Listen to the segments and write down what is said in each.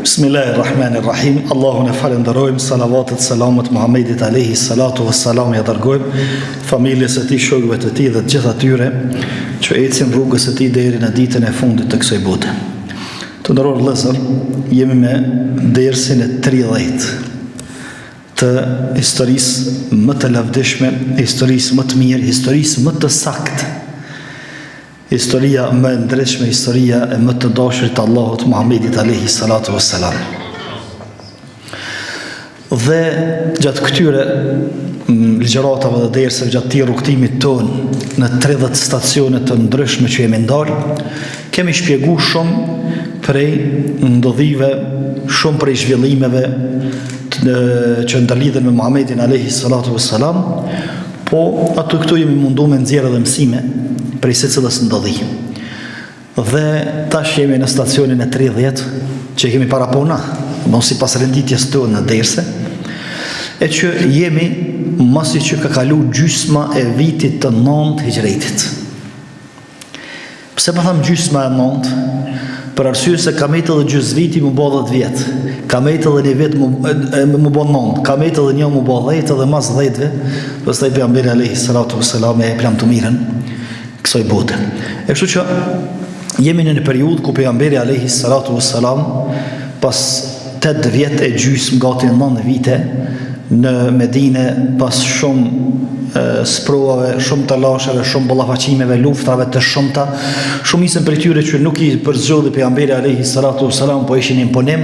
Bismillahirrahmanirrahim. Allahun e falenderojmë, salavatet, selamet Muhammedit alayhi salatu wassalam ja dërgojmë familjes së tij, shokëve të tij dhe të gjithë atyre që ecin rrugës së tij deri në ditën e fundit të kësaj bote. Të nderuar vëllezër, jemi me dersin e 30 të historisë më të lavdishme, historisë më të mirë, historisë më të saktë, historia më e ndritshme, historia e më të dashurit të Allahut Muhammedit alayhi salatu wassalam. Dhe gjatë këtyre ligjëratave dhe dersave, gjatë këtij rrugtimit ton në 30 stacione të ndryshme që jemi ndarë, kemi shpjeguar shumë prej ndodhive, shumë prej zhvillimeve që ndërlidhen me Muhammedin alayhi salatu wassalam, po ato këtu jemi mundu me nxjerrë edhe mësime prej secilës ndodhi. Dhe tash jemi në stacionin e 30 që kemi para puna, mos sipas renditjes tonë në derse, e që jemi masi që ka kalu gjysma e vitit të 9 hijretit. Pse më tham gjysma e 9? Për arsye se ka metë edhe gjys viti më bë 10 vjet, ka metë edhe një vit më bë 9, ka metë edhe një më bë 10 edhe mas 10-ve, pastaj pejgamberi alayhi salatu wassalam e plan të mirën kësaj bote. E kështu që jemi në një periudhë ku pejgamberi alayhi salatu wassalam pas 8 vjet e gjysmë, gati 9 vite në Medinë, pas shumë sprovave, shumë të lasheve, shumë ballafaqimeve, luftave të shumta, shumicën prej tyre që nuk i përzgjodhi pejgamberi alayhi salatu wassalam, po ishin imponim,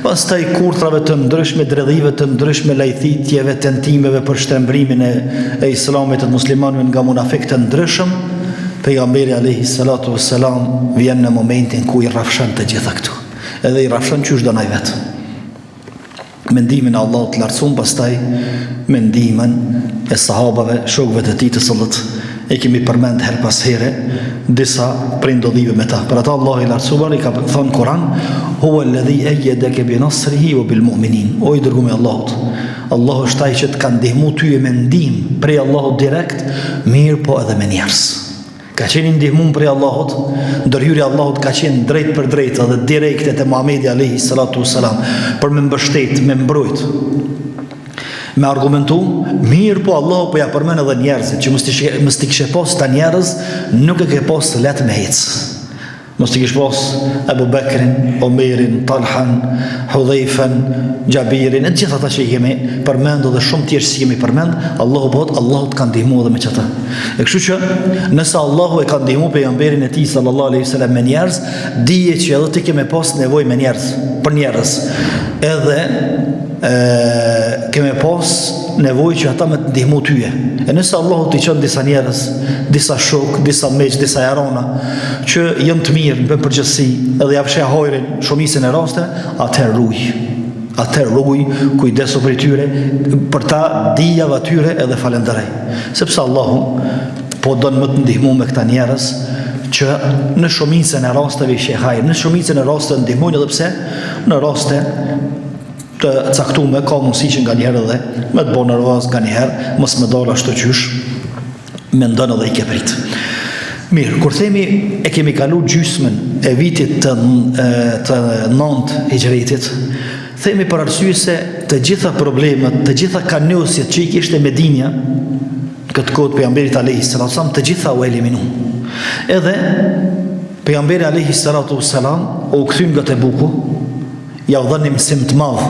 pastaj kurthrave të ndryshme, dredhive të ndryshme, lajthitjeve, tentimeve për shtrembrimin e islamit të muslimanëve nga munafik të ndryshëm, pejgamberi alayhi salatu wassalam vjen në momentin ku i rrafshon të gjitha këtu. Edhe i rrafshon qysh do nai vet. Mendimin e Allahut të lartësuar, pastaj mendimin e sahabave, shokëve të tij të cilët e kemi përmend her pas here disa prej ndodhive me ta. Për ata Allahu i lartësuar i ka thënë Kur'an: "Huwa alladhi ayyadaka bi nasrihi wa bil mu'minin." O i dërguar i Allahut, Allahu është ai që të ka ndihmuar ty me ndihmë prej Allahut direkt, mirë po edhe me njerëz. Ka qenë ndihmum prej Allahut, ndërhyrja Allahut ka qenë drejt për drejt dhe direkte te Muhamedi alayhi salatu wassalam, për me mbështet, me mbrojt, me argumentu, mirë po Allahu po ja përmend edhe njerëzit, që mos t'i kishe pas ta njerëz, nuk e ke pas let me hec. Mos t'i kish pas Abu Bekrin, Omerin, Talhan, Hudhaifan, Jabirin, e gjithë ata që i kemi përmend dhe shumë tjerë që kemi përmend, Allahu t'ka ndihmuar edhe me çata. E kështu që nëse Allahu e ka ndihmuar pejgamberin e tij sallallahu alaihi wasallam me njerëz, dije që edhe ti ke me pas nevojë me njerëz, për njerëz. Edhe keme pas nevojë që ata me të ndihmu tyje. E nëse Allahu t'i qënë disa njerëz, disa shok, disa meq, disa jarona, që jënë të mirë në përgjithësi, edhe japshe hojrin shumicën e raste, atëherë ruaj, kujdesu për tyre, për ta dijave atyre edhe falenderoj. Sepse Allahu po don më të ndihmu me këta njerëz që në shumicën e rasteve i shehajnë, në shumicën e rasteve ndihmojnë, edhe pse në raste të caktuar ka mundësi që nga njëherë edhe me të bënë nervoz, nga njëherë mos më dal ashtu qysh mendon edhe i ke prit. Mirë, kur themi e kemi kalu gjysmën e vitit të 9 hijretit, themi për arsye se të gjitha problemet, të gjitha kanosjet që i kishte Medinja këtë kohë pejgamberit alayhi salatu wassalam, të gjitha u eliminu. Edhe pejgamberi alayhi salatu wassalam u kthyn nga Tebuku, ja u dhënë mësim të madh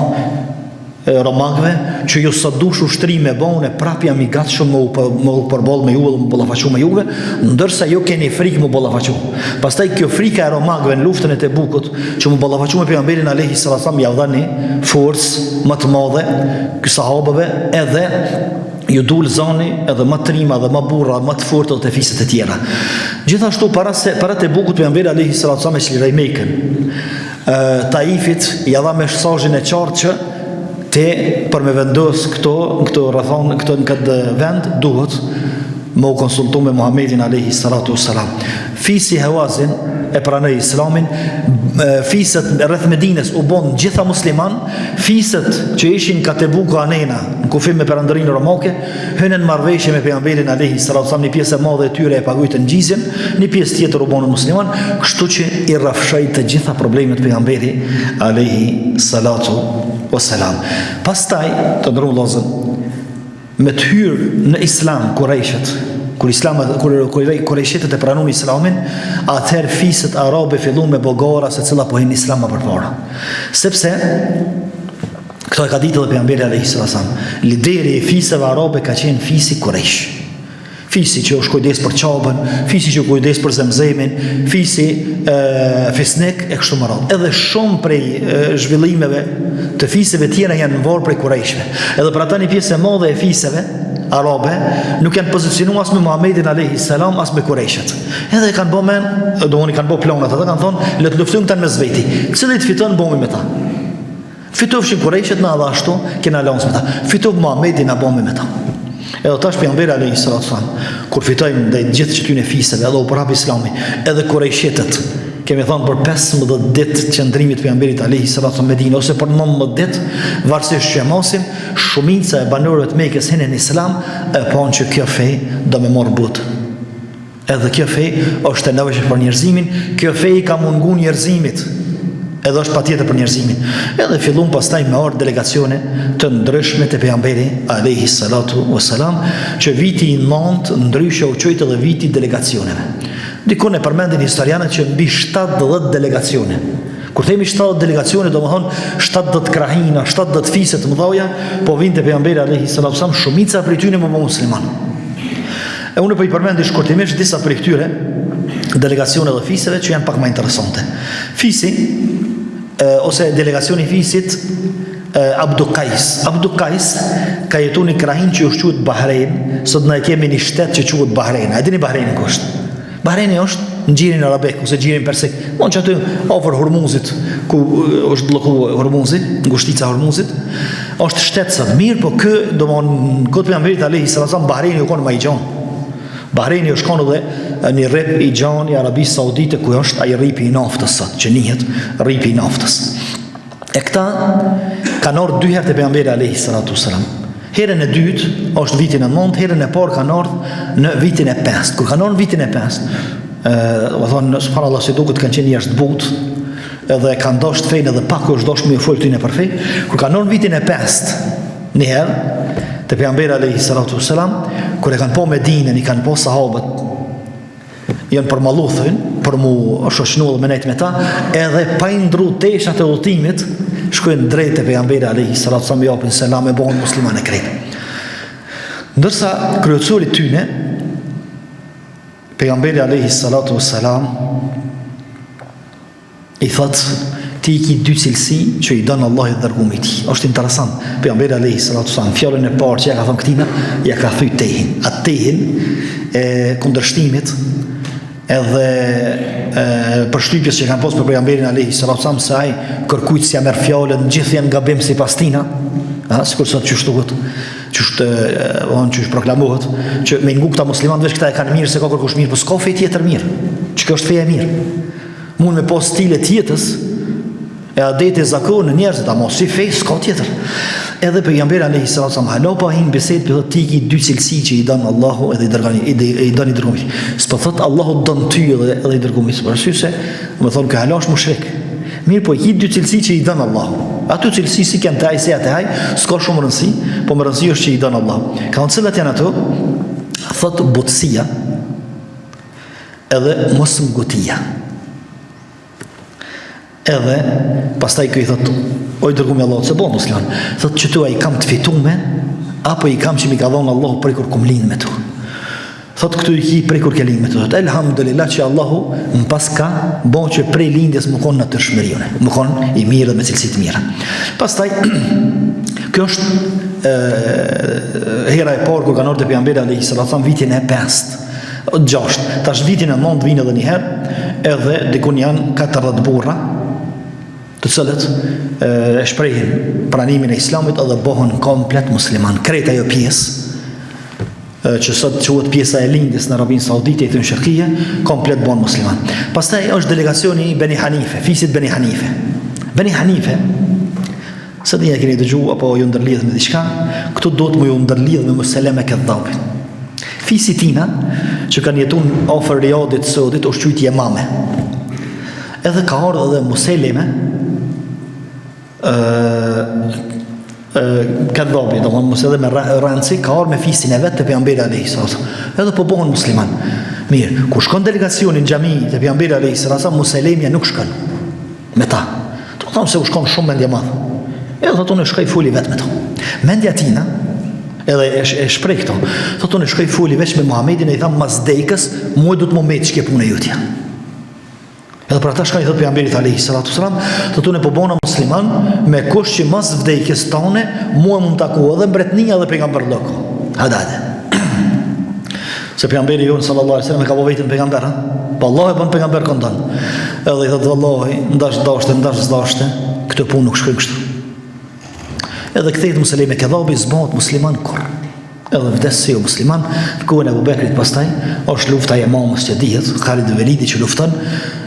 romakëve që ju sa dush ushtrime bëune prap jam i gatshëm më përball me ju dhe më ballafaqu me juve, ndërsa ju keni frikë më ballafaqu. Pastaj kjo frika e romakëve në luftën e Tebukut që më ballafaqu me pejgamberin alayhi salatu wasallam ja u dhënë forcë më të madhe kësaj sahabëve, edhe ju dul zoni edhe më trima dhe më burra, më të fortë të fiset e tjera. Gjithashtu para Tebukut pejgamberi alayhi salatu wasallam e çlirai Mekën. Taifit ja dha mesazhin e qartë që te për me vendos këto rrethon, këto në këtë vend duhet më u konsultu me Muhammedin alayhi salatu wassalam. Fisi Hawazin e pranoi Islamin, fiset rreth Medinës u bën gjitha musliman, fiset që ishin ka Tebuka anena në kufim me perandërinë romake, hynën marrëveshje me pejgamberin alayhi salatu wassalam, një pjesë e madhe e tyre e paguajtën gjizjen, një pjesë tjetër u bën musliman, kështu që i rrafshoi të gjitha problemet pejgamberi alayhi salatu wassalam. Pastaj të ndërru vëllezër, me të hyrë në Islam Kurejshet, kur Kurejshetët e pranun Islamin, atëherë fiset arabe fillun me bogara se cila po hin Islam më përpara. Sepse këto e ka ditë edhe pejgamberi alayhi sallam, lideri i fiseve arabe ka qenë fisi Kurejsh. Fisi që është kujdes për qabën, fisi që kujdes për zemzemin, fisi fisnik e kështu me radhë. Edhe shumë prej zhvillimeve të fiseve tjera janë varë prej Kurejshve. Edhe për ata një pjesë e madhe e fiseve arabe nuk janë pozicionu as me Muhammedin alayhi salam as me Kurejshet. Edhe kanë bë men, domoni kanë bë planat ata, kanë thonë le të luftojmë këta mes veti. Cili të fiton bëmi me ta. Fitofshin Kurejshet na dha ashtu, kena lënë me ta. Fitov Muhammedin na bëmi me ta. Edhe tash pejgamberi alayhi salatu wasallam, kur fitojnë ndaj gjithë çtyne fiseve, edhe u prap Islami, edhe Kurejshetët, kemi thënë për 15 ditë qëndrimit pejgamberit alayhi salatu wasallam në Medinë, ose për 19 ditë, varësisht që mosim, shumica e banorëve të Mekës hinin në Islam, e panë që kjo fe do me marr butë. Edhe kjo fe është e nevojshme për njerëzimin, kjo fe i ka mungu njerëzimit. Edhe është patjetër për njerëzimin. Edhe fillon pastaj me ardh delegacione të ndryshme të pejgamberi alayhi salatu wassalam, që viti i 9 ndryshe u quajtë edhe viti i delegacioneve. Dikun e përmendin historianët që mbi 70 delegacione. Kur themi 70 delegacione, domethënë 70 krahina, 70 fise të mëdha, po vinte pejgamberi alayhi salatu wassalam, shumica prej tyre më musliman. E unë po i përmendi shkurtimisht disa prej këtyre delegacione dhe fiseve që janë pak më interesante. Fisi ose delegacioni fisit Abdu Qais. Abdu Qais ka jetu një krahin që është quhet Bahrein, sot ne kemi një shtet që quhet Bahrein. A dini Bahrein ku është? Bahreini është në gjirin arabek ose gjirin persik. Mund që aty afër Hormuzit, ku është blloku Hormuzi, ngushtica Hormuzit, është shtet sot mirë, po kë domon kot pejgamberit alayhi sallam Bahreini u kon më i gjon. Bahreini është konë dhe një rrip i gjani Arabisë Saudite, ku është ai rripi i naftës sot, që njihet rripi i naftës. E këta kanë ardhur 2 herë te pejgamberi alayhi salatu wasalam. Herën e dytë është vitin e 9, herën e parë kanë ardhur në vitin e 5. Kur kanë ardhur në vitin e 5, do thonë subhanallahu se duket kanë qenë jashtë butë, edhe kanë dashur fenë edhe pak është dashur më fol tyne për fe. Kur kanë ardhur në vitin e 5, një herë te pejgamberi alayhi salatu wasalam, kur e kanë po Medinën, i kanë po sahabët, janë për malluthën, për mu shoshnu dhe menet me ta, edhe pa i ndru teshat e udhëtimit, shkojnë drejt e pejgamberi alayhi salatu wasalam, japin selam e bëhen musliman e krejt. Ndërsa kryesori tyne, pejgamberi alayhi salatu wasalam, i thot, ti i ki 2 cilësi që i donë Allah i dërgumi ti. Është interesant. Pejgamberi alayhi salatu wasalam, fjalën e parë që ja ka thënë këtina, ja ka thënë tehin. Atë tehin e kundërshtimit edhe përshtypjes që kanë posë për pejgamberin alayhi salatu wasalam, se ai kërkujt si ja merr fjalën, gjithë janë gabim sipas tina. Sikur sot që shtuhet, që proklamohet, që me ngu këta musliman veç këta e kanë mirë se ka kërkush mirë, po s'ka fe tjetër mirë. Që kjo është feja mirë. Mund me pas stile tjetës, e adete zakon në njerëzit, ama si fej s'ka tjetër. Edhe pejgamberi alayhi salatu wasallam hala pa hin bisedë për ti ki 2 cilësi që i don Allahu edhe i don i dërgumit. S'po thot Allahu don ty edhe i dërgumit. Për arsye se më thon që hala është mushrik. Mirë, po i 2 cilësi që i don Allahu. Ato cilësi si kanë taj se atë haj, s'ka shumë rëndësi, po më rëndësi është që i don Allahu. Ka cilat janë ato? Thot butësia edhe mosmgotia. Edhe pastaj ky i thot, oj dërgumi Allahu se bon musliman, thot që tu ai kam të fitume apo i kam që mi ka dhënë Allahu prej kur kum lind me tu. Thot këtu i ki prej kur ke lind me tu. Thot elhamdulillah që Allahu më pas ka bon që prej lindjes më kon në të shmërione, më kon i mirë dhe me cilësi të mira. Pastaj kjo është hera e parë kur kanë ardhur te pejgamberi alayhi salatu wasallam vitin e 5. 6. Tash vitin e 9 vinë edhe një herë, edhe dikun janë 40 burra, të cilët e shprehin pranimin e Islamit edhe bëhen komplet musliman. Krejt ajo pjesë që sot quhet pjesa e lindjes në Arabinë Saudite, i thënë Shërkije, komplet bon musliman. Pastaj është delegacioni i Beni Hanife, fisit Beni Hanife. Beni Hanife, së dhja keni dëgju apo ju ndërlidh me diçka, këtu do të më ju ndërlidh me Museleme Kedhabin. Fisi tina, që kanë jetun ofër Riyadit Saudit, është qujt Jemame. Edhe ka ardhur edhe Museleme Kedhabi, do mos edhe me ranci, ka ardhur me fisin e vet të pejgamberit alayhis salam. Edhe po bëhen musliman. Mirë, ku shkon delegacioni në xhami të pejgamberit alayhis salam, Muselemia nuk shkon me ta. Do thonë se u shkon shumë mendje madh. Edhe thotë unë shkoj fuli vetëm me to. Mendja tina, edhe e shpreh këto. Thotë unë shkoj fuli veç me Muhamedit, i tham mas dekës, mua do të më mbet çka puna jutja. Edhe për ata shkaj thotë pejgamberi alayhis salam, thotë unë po bona musliman me kusht që mas vdekjes tone mua mund të taku edhe mbretnia dhe pejgamberllok. Hadade. Se pejgamberi jon sallallahu alaihi wasallam e ka po vetëm pejgamber, ha? Po Allah e bën pejgamber kondon. Edhe i thotë vallahi, ndash dashte, këtë punë nuk shkoj kështu. Edhe kthehet Museleme Kedhabi, zbohet musliman kur. Edhe vdes si musliman, në kohën e Abu Bekrit pastaj, është lufta e Imamës që dihet, Khalid ibn Velidi që lufton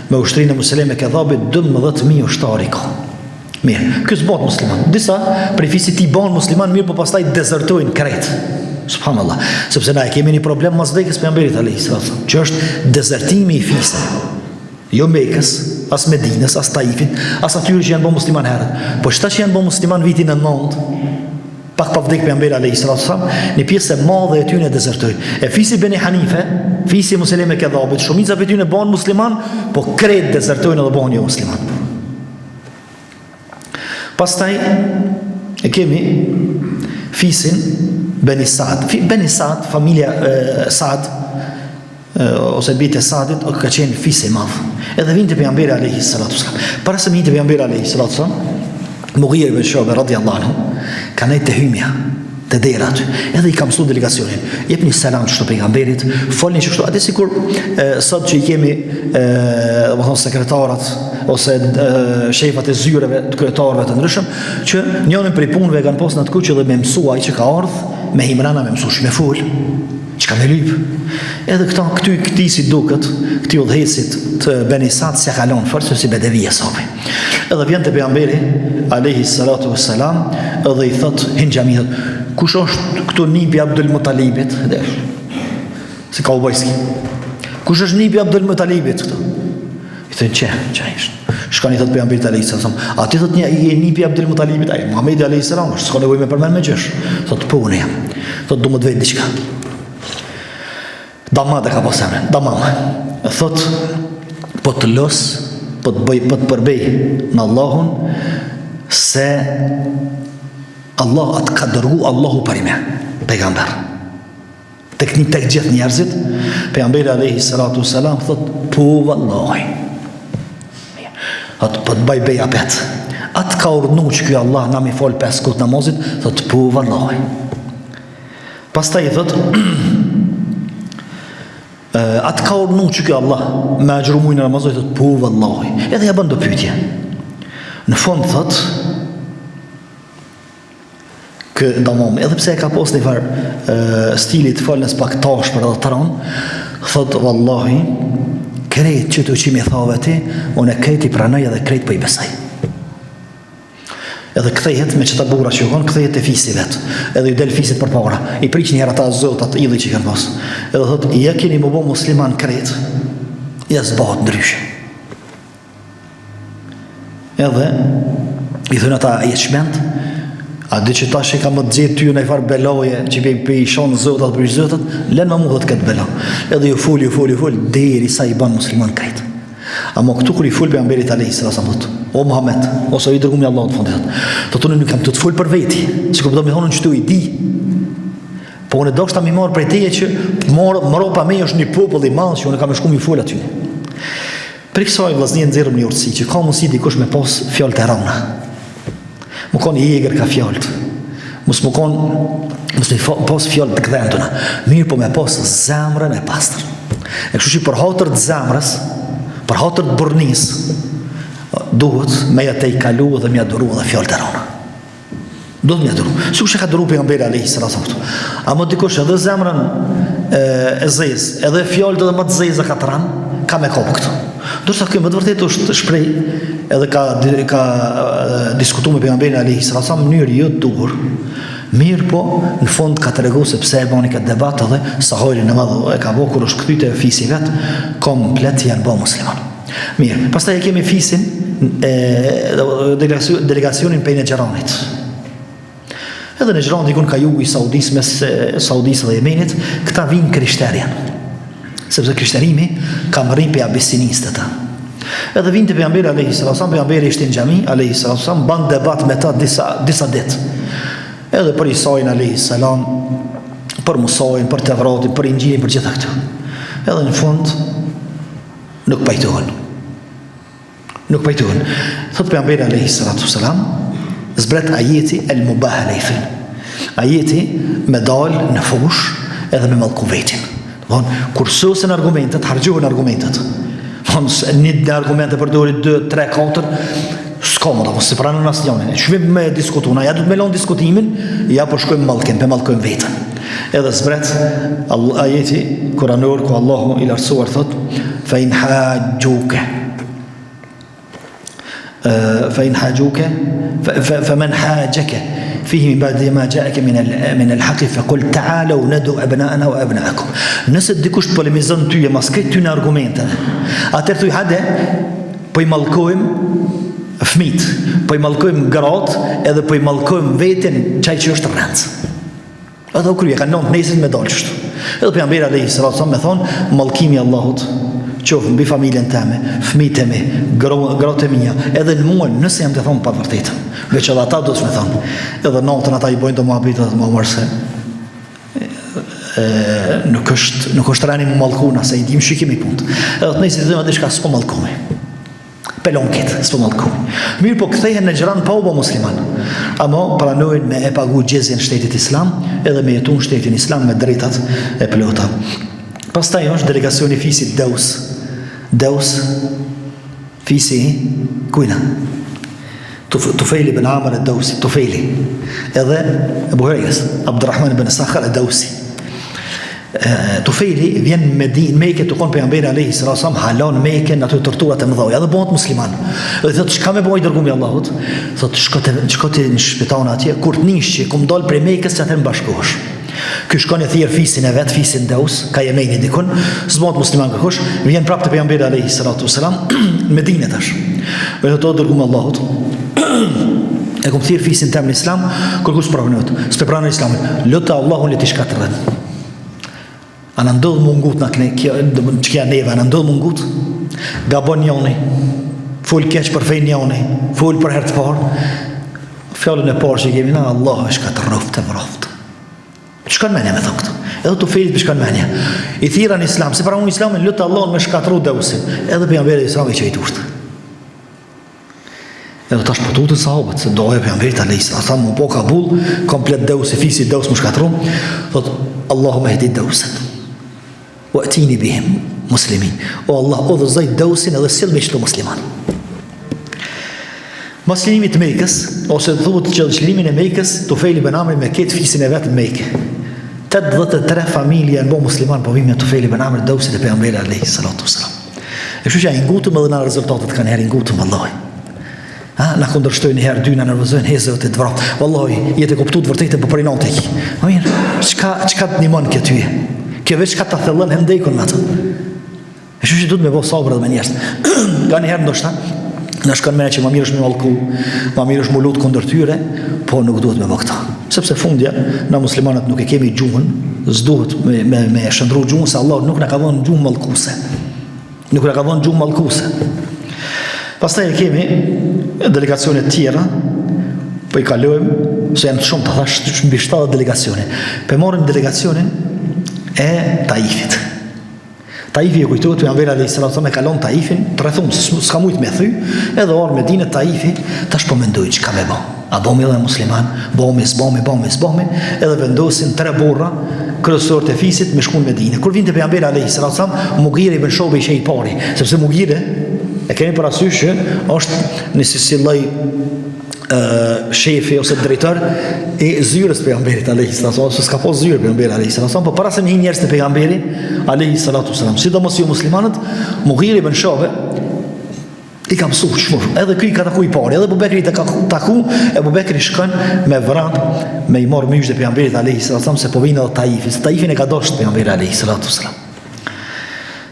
me ushtrinë e Museleme Kedhabit 12.000 ushtari ka. Mirë, ky zbohet musliman. Disa prej fisit i bën musliman mirë, po pastaj dezertojnë krejt. Subhanallah, sepse na e kemi një problem mas vdekjes pejgamberit alayhis salam, që është dezertimi i fisëve. Jo Mekës, as Medinës, as Taifit, as atyre që janë bërë musliman herët. Po shta që janë bërë musliman vitin e 9, pak pa vdek pejgamberi alayhis salam, një pjesë e madhe e tyre dezertojnë. E fisi Beni Hanife, fisi Museleme Kedhabit, shumica prej tyre bëhen musliman, po krejt dezertojnë edhe bëhen jo musliman. Pastaj e kemi fisin Beni Saad. Beni Saad, familja Saad, ose bitë e Saadit, ka qenë fisi madh. Edhe vinë të pejgamberi alayhis salam. Para se vinë të pejgamberi alayhis salam, Mughira ibn Shu'ba radhiyallahu anhu ka nejtë të hymja, të dera aty. Edhe i ka mësuar delegacionin. Jepni selam çdo pejgamberit, folni kështu. Atë sikur sot që i kemi domethënë sekretarat ose shefat e zyreve të kryetarëve të ndryshëm, që njërin prej punëve kanë pasur në atë kuq dhe me mësua ai që ka ardhur me himrana, me mësuar me fol, çka me lyp. Edhe këti si duket, këti udhëhesit të Beni Saad se kalon fort si bedevi e sopi. Edhe vjen te pejgamberi alayhis salatu wassalam, edhe i thot hin xhamit, kush është këtu nipi Abdul Muttalibit? Si ka ubojski. Kush është nipi Abdul Muttalibit këtu? I thënë që ishtë. Shkani thot pejgamberit alayhis salam. A ti thot një i nipi Abdul Muttalibit? Ai Muhamedi alayhis salam, s'ka nevojë me përmend me gjësh. Thot po unë jam. Thot do më të vëj diçka. Damad e ka pasën, damam. Thot, po të los, po të përbej në Allahun, se Allah atë ka dërgu Allahu për ime, pejgamber. Tek gjithë njerëzit, pejgamberi alayhis salatu wassalam, thot, po vallahi. Thot, po të bej apet. Atë ka urdhnu që kjo Allah na mi fol 5 kut namazit, thot, po vallahi. Pastaj thot, atë ka urdhnu që kjo Allah me agjërumuj në Ramazan, thot, po vallahi. Edhe ja bën do pyetje. Në fund thot, damam, edhe pse e ka pas një farë stilit falës pak tash për edhe të ranë, thot, vallahi, krejt që të qimi thave ti, unë e krejt i pranaj edhe krejt për i besaj. Edhe kthehet me çeta burra që kanë, kthehet te fisi vet. Edhe i del fisit përpara. I priq një herë ata zotat idhë që kanë pas. Edhe thotë, "Ja keni më bë musliman krejt." Ja zbat ndryshe. Edhe i thonë ata, "Je shment? A di që tash e kam të gjetë ty në farë beloje që pe i shonë zotat për zotat, lënë më mundët këtë belo." Edhe ju fol, deri sa i ban musliman krejt. Amo këtu kur i fol pejgamberit alayhis salam thot, "O Muhammed, ose i dërguar i Allahut në fundit." Thotë, "Unë nuk kam të të fol për veti, sikur do më thonë që tu i di. Po unë do shta mi marr prej teje që Moropa me është një popull i madh që unë kam shku mi fol aty." Për kësaj vllaznia nxjerrëm një urtësi që ka mundësi dikush me pas fjalë të rëna. Më konë i eger ka fjallët. Mos me pas fjallët të këdhentuna. Mirë po me pas zemrën e pastër. E kështu që për hatër të zemrës, për hatër të burnis, duhet me ja te i kalu dhe me ja duru dhe fjallët e rona. Do të mjatëru. Sikur që ka dëru pejgamberi alayhi salatu wasallam. A më dikush edhe zemrën e zezë, edhe fjalët edhe më të zeza ka tran, ka me kopë këtu. Dorsa kjo më të vërtetë është shpreh edhe ka diskutuar me pejgamberin alayhi salatu wasallam në mënyrë jo të duhur. Mirë po, në fund ka të regu se pse e bani këtë debat edhe Saharin e madhë e ka bo kur është këtyte fisi vetë, komplet janë bo musliman. Mirë, pastaj e kemi fisin delegacionin për Negjeranit. Edhe Negjeran dikun ka jugu i Saudis mes Saudis dhe Jemenit, këta vinë krishterjan. Sepse krishterimi ka mërin për abisinistët ta. Edhe vinë të pejgamberi alayhi salatu wasallam, pejgamberi ishte në xhami alayhi salatu wasallam, ban debat me ta disa ditë. Edhe për Isajin alayhi salam, për Musajin, për Tevratin, për Injilin, për gjitha këtu. Edhe në fund nuk pajtohen. Thot pejgamberi alayhi salatu wasalam, zbret ajeti el mubahalefin. Ajeti me dal në fush edhe me mallku vetin. Kur sosen argumentet, hargjohen argumentet. Një argumente përdorit 2, 3, 4, s'ka më da, se pranën asnjënin. Shvim me diskutuna, ja du të me lonë diskutimin, ja po shkojmë mallken, pe mallkojmë vetën. Edhe zbret ajeti kuranor ku Allahu i lartësuar thot, fa in hajuke فمن حاجك فيه من بعد ما جاءك من الحق فقل تعالوا ندعو أبناءنا وأبناءكم. Nëse dikush të polemizon ty e mas këtë ty në argumenteve, atër thuj hade, po i mallkojmë fëmit, po i mallkojmë gratë, edhe po i mallkojmë veten çaj që është rëndë. Edhe u kryje, ka nënt nesit me dalësht. Edhe pejgamberi alayhi salatu wasallam me thonë, mallkimi Allahut, qofë mbi familjen teme, fëmijët e mi, gratë e mia, edhe në mua nëse jam të thonë pa vërtetën. Veç edhe ata do të me thonë. Edhe natën ata i bojnë të muhabitet dhe më mërë se nuk është rani më mallkuna, se i dim shikim i punt. Edhe të nejsi të dhëmë adishka s'po mallkumi. Pelon këtë, s'po mallkumi. Mirë po këthejhen në gjëran pa u bo musliman. Amo pranojnë me e pagu gjezjen shtetit islam, edhe me jetun shtetin islam me drejtat e plota. Pastaj është delegacioni fisit Deus, fisi kujna? Tufejli bin Amr e Deusi, Tufejli. Edhe Ebu Hurejres, Abdurrahman bin Sakhar e Deusi. Tufejli vjen me Mekë të konë pejgamberi alayhi salatu wasallam halon Mekën në ato torturat e mëdha. Edhe bëhet musliman. Edhe thotë çka më bëj dërgumi Allahut? Thotë shkote në shpitaun atje, kur të nish ku më dal prej Mekës atë në bashkohesh. Ky shkon e thirr fisin e vet, fisin Deus, ka Jemeni dikun, s'bëhet musliman kërkosh, vjen prapë te pejgamberi alayhi salatu wasalam në Medinë tash. Edhe to dërgum Allahut. E kom thirr fisin tem në Islam, kërkosh pranon. S'pe pranon Islamin. Lutë Allahun le të shkatërrën. Ana ndodh mungut na çka neva, ana ndodh mungut. Gabon joni. Fol keq për fen joni, fol për herë të parë. Fjalën e parë që kemi na, Allah është shkatërroft e vroftë. Shkon menja me thonë këtu. Edhe të fejlit për shkon menja. I thira në Islam, se para unë Islamin lutë Allahun me shkatru Deusin. Edhe pejgamberi Islam i qëjtë ushtë. Edhe tash pëtutën sahabët, se doje pejgamberit alayhi salatu wasallam më po kabul, komplet Deusi, fisi Deus më shkatru, thot, Allahu me hedit Deusin. Wa atini bihim muslimin. O Allah, o dhe zajt Deusin edhe sil me qëtu musliman. Mas qëllimit të Mekës, ose të thuhet që qëllimin e Mekës, Tufejli bin Amri me ketë fisin e vetë në Mekë. 83 familje në bo musliman, po vim me Tufejli bin Amri Deusit e pejgamberi alayhi salatu wasalam. E kështu që a ingutëm edhe na rezultatet kanë herë ingutëm, vallahi. Na kundërshtojnë një herë, dy na nervozojnë, hezë të vratë. Vallahi, jetë e kuptu të vërtetë për prej natë iki. Ma mirë, çka të nimon kjo tyje? Kjo veç ka të thellën hendekun me atë. E kështu që duhet me bo sabër edhe me njerëz. Ka një herë ndoshta në shkon me që ma mirë është me mallku, ma mirë është me lutë kundër tyre, po nuk duhet me bë këta. Sepse fundja, na muslimanët nuk e kemi gjuhën, s'duhet me shëndru gjuhën, se Allah nuk na ka dhënë gjuhën mallkuese. Nuk na ka dhënë gjuhën mallkuese. Pastaj e kemi delegacione tjera, po i kalojmë, se janë shumë të thash, mbi 70 delegacione. Pe morëm delegacionin e Taifit. Taifi e kujtohet, pejgamberi alayhi salatu wasallam e kalon Taifin, rrethum, s'ka mujt me thy, edhe orë Medinë Taifi, tash po mendoj çka me bë. A bëmi edhe musliman, bëmi, edhe vendosin 3 burra, kryesorët e fisit me shkuën në Medinë. Kur vinte pejgamberi alayhi salatu wasallam, Mughire ibn Shobi ishte i pari, sepse Mughire e kemi parasysh që është në si lloj shefi ose drejtor e zyrës pejgamberit alayhi salatu wasallam, s'ka pas zyrë pejgamberi alayhi salatu wasallam, por para se me hin njerëz të pejgamberi alayhi salatu wasallam, sidomos ju muslimanët, Mughira ibn Shu'ba i ka mësuar shumë. Edhe ky i ka taku i parë, edhe Abu Bekri i ka taku, Abu Bekri shkon me vrap me i marr mysh të pejgamberit alayhi salatu wasallam se po vinë edhe Taifit. Taifin e ka dashur pejgamberi alayhi salatu wasallam.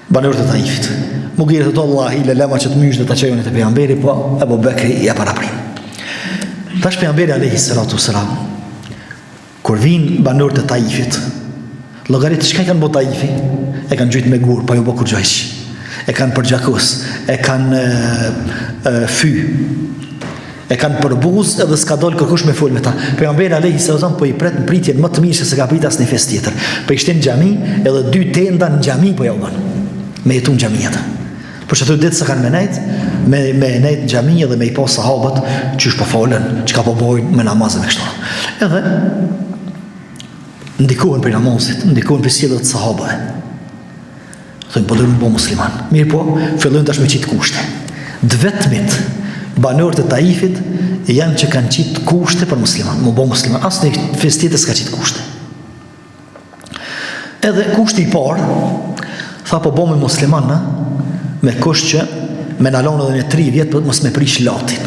Banorët e Taifit. Mughira thotë Allahi le lema që të mysh të ta çojnë te pejgamberi, po Abu Bekri ja paraprin. Tash pejgamberi alayhi salatu wasalam kur vin banorët e Taifit, llogarit çka kanë bota Taifi, e kanë gjujt me gur, pa ju bë kur gjojsh. E kanë për gjakus, e kanë fy, e kanë për buz, edhe s'ka dol kërkush me fol me ta. Pejgamberi alayhi salatu wasalam po i pret në pritjen më të mirë se s'ka prit asnjë fest tjetër. Po i shtin në xhami, edhe 2 tenda në xhami po ja u bën. Me jetun xhami atë. Por që të ditë se kanë me nejtë në xhami edhe me i pas sahabët që po folën, që ka po bojnë me namazën e kështu. Edhe ndikohen për namazit, ndikohen për sjelljet të sahabëve. Thojnë po dërmë bo musliman. Mirë po, fillojnë tash me qitë kushte. Dvetmit banorët e Taifit janë që kanë qitë kushte për musliman, më bo musliman. Asë në festjetës ka qitë kushte. Edhe kushti i parë, tha po bo me musliman, me kusht që me nalonë edhe në 3 vjetë për mos me prish latin.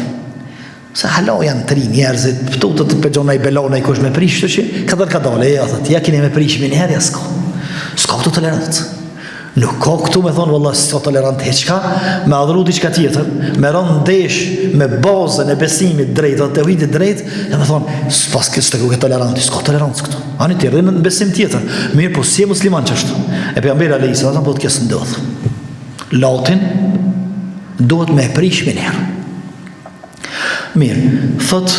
Se halo janë 3 njerëzit, pëtu të përgjona i belona i kush me prish, që ka dole, ja kine me prish, me njerë, ja s'ka këtu tolerancë. Nuk ka këtu me thonë, vëllah, s'ka tolerant heqka, me adhru diqka tjetër, me rënë ndesh, me bazën e besimit drejt, dhe të ujtit drejt, e me thonë, pas këtë së të kuke toleranti, s'ka tolerancë këtu. Ani të rrinë në besim tjetër, mirë, po si e musliman qështu. E pejgamberi alayhi salatu wasallam po të kësë ndodhë. Latin, duhet me prish me njerë. Mirë, thot,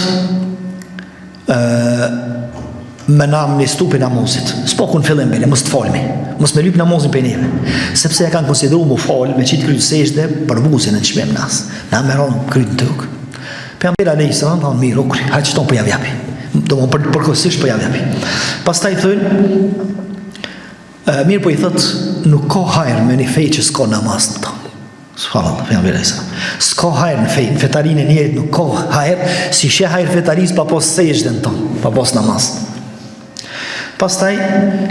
me nam një stupi namazit, s'po kun fillim bele, mos të falmi, mos me lyp namazin për neve, sepse e kanë konsideru mu fal, me qitë krytë sejshde, për buzin e në qmem nas, na me ronë krytë në tëk. Pejgamberi alayhi salatu wasallam, mirë, ukri, hajtë qëton për javjapi, do më përkosisht për javjapi. Pas ta i thënë, mirë po i thëtë, nuk ka hajrë me një fej që s'ka namaz në ta. Subhanallah, pejgamberi alayhi salatu wasallam. S'ka hajrë në fej, në fetarin e njerit nuk ka hajrë, si she hajrë fetaris pa pos sejshde në ta, pa pos namaz. Pastaj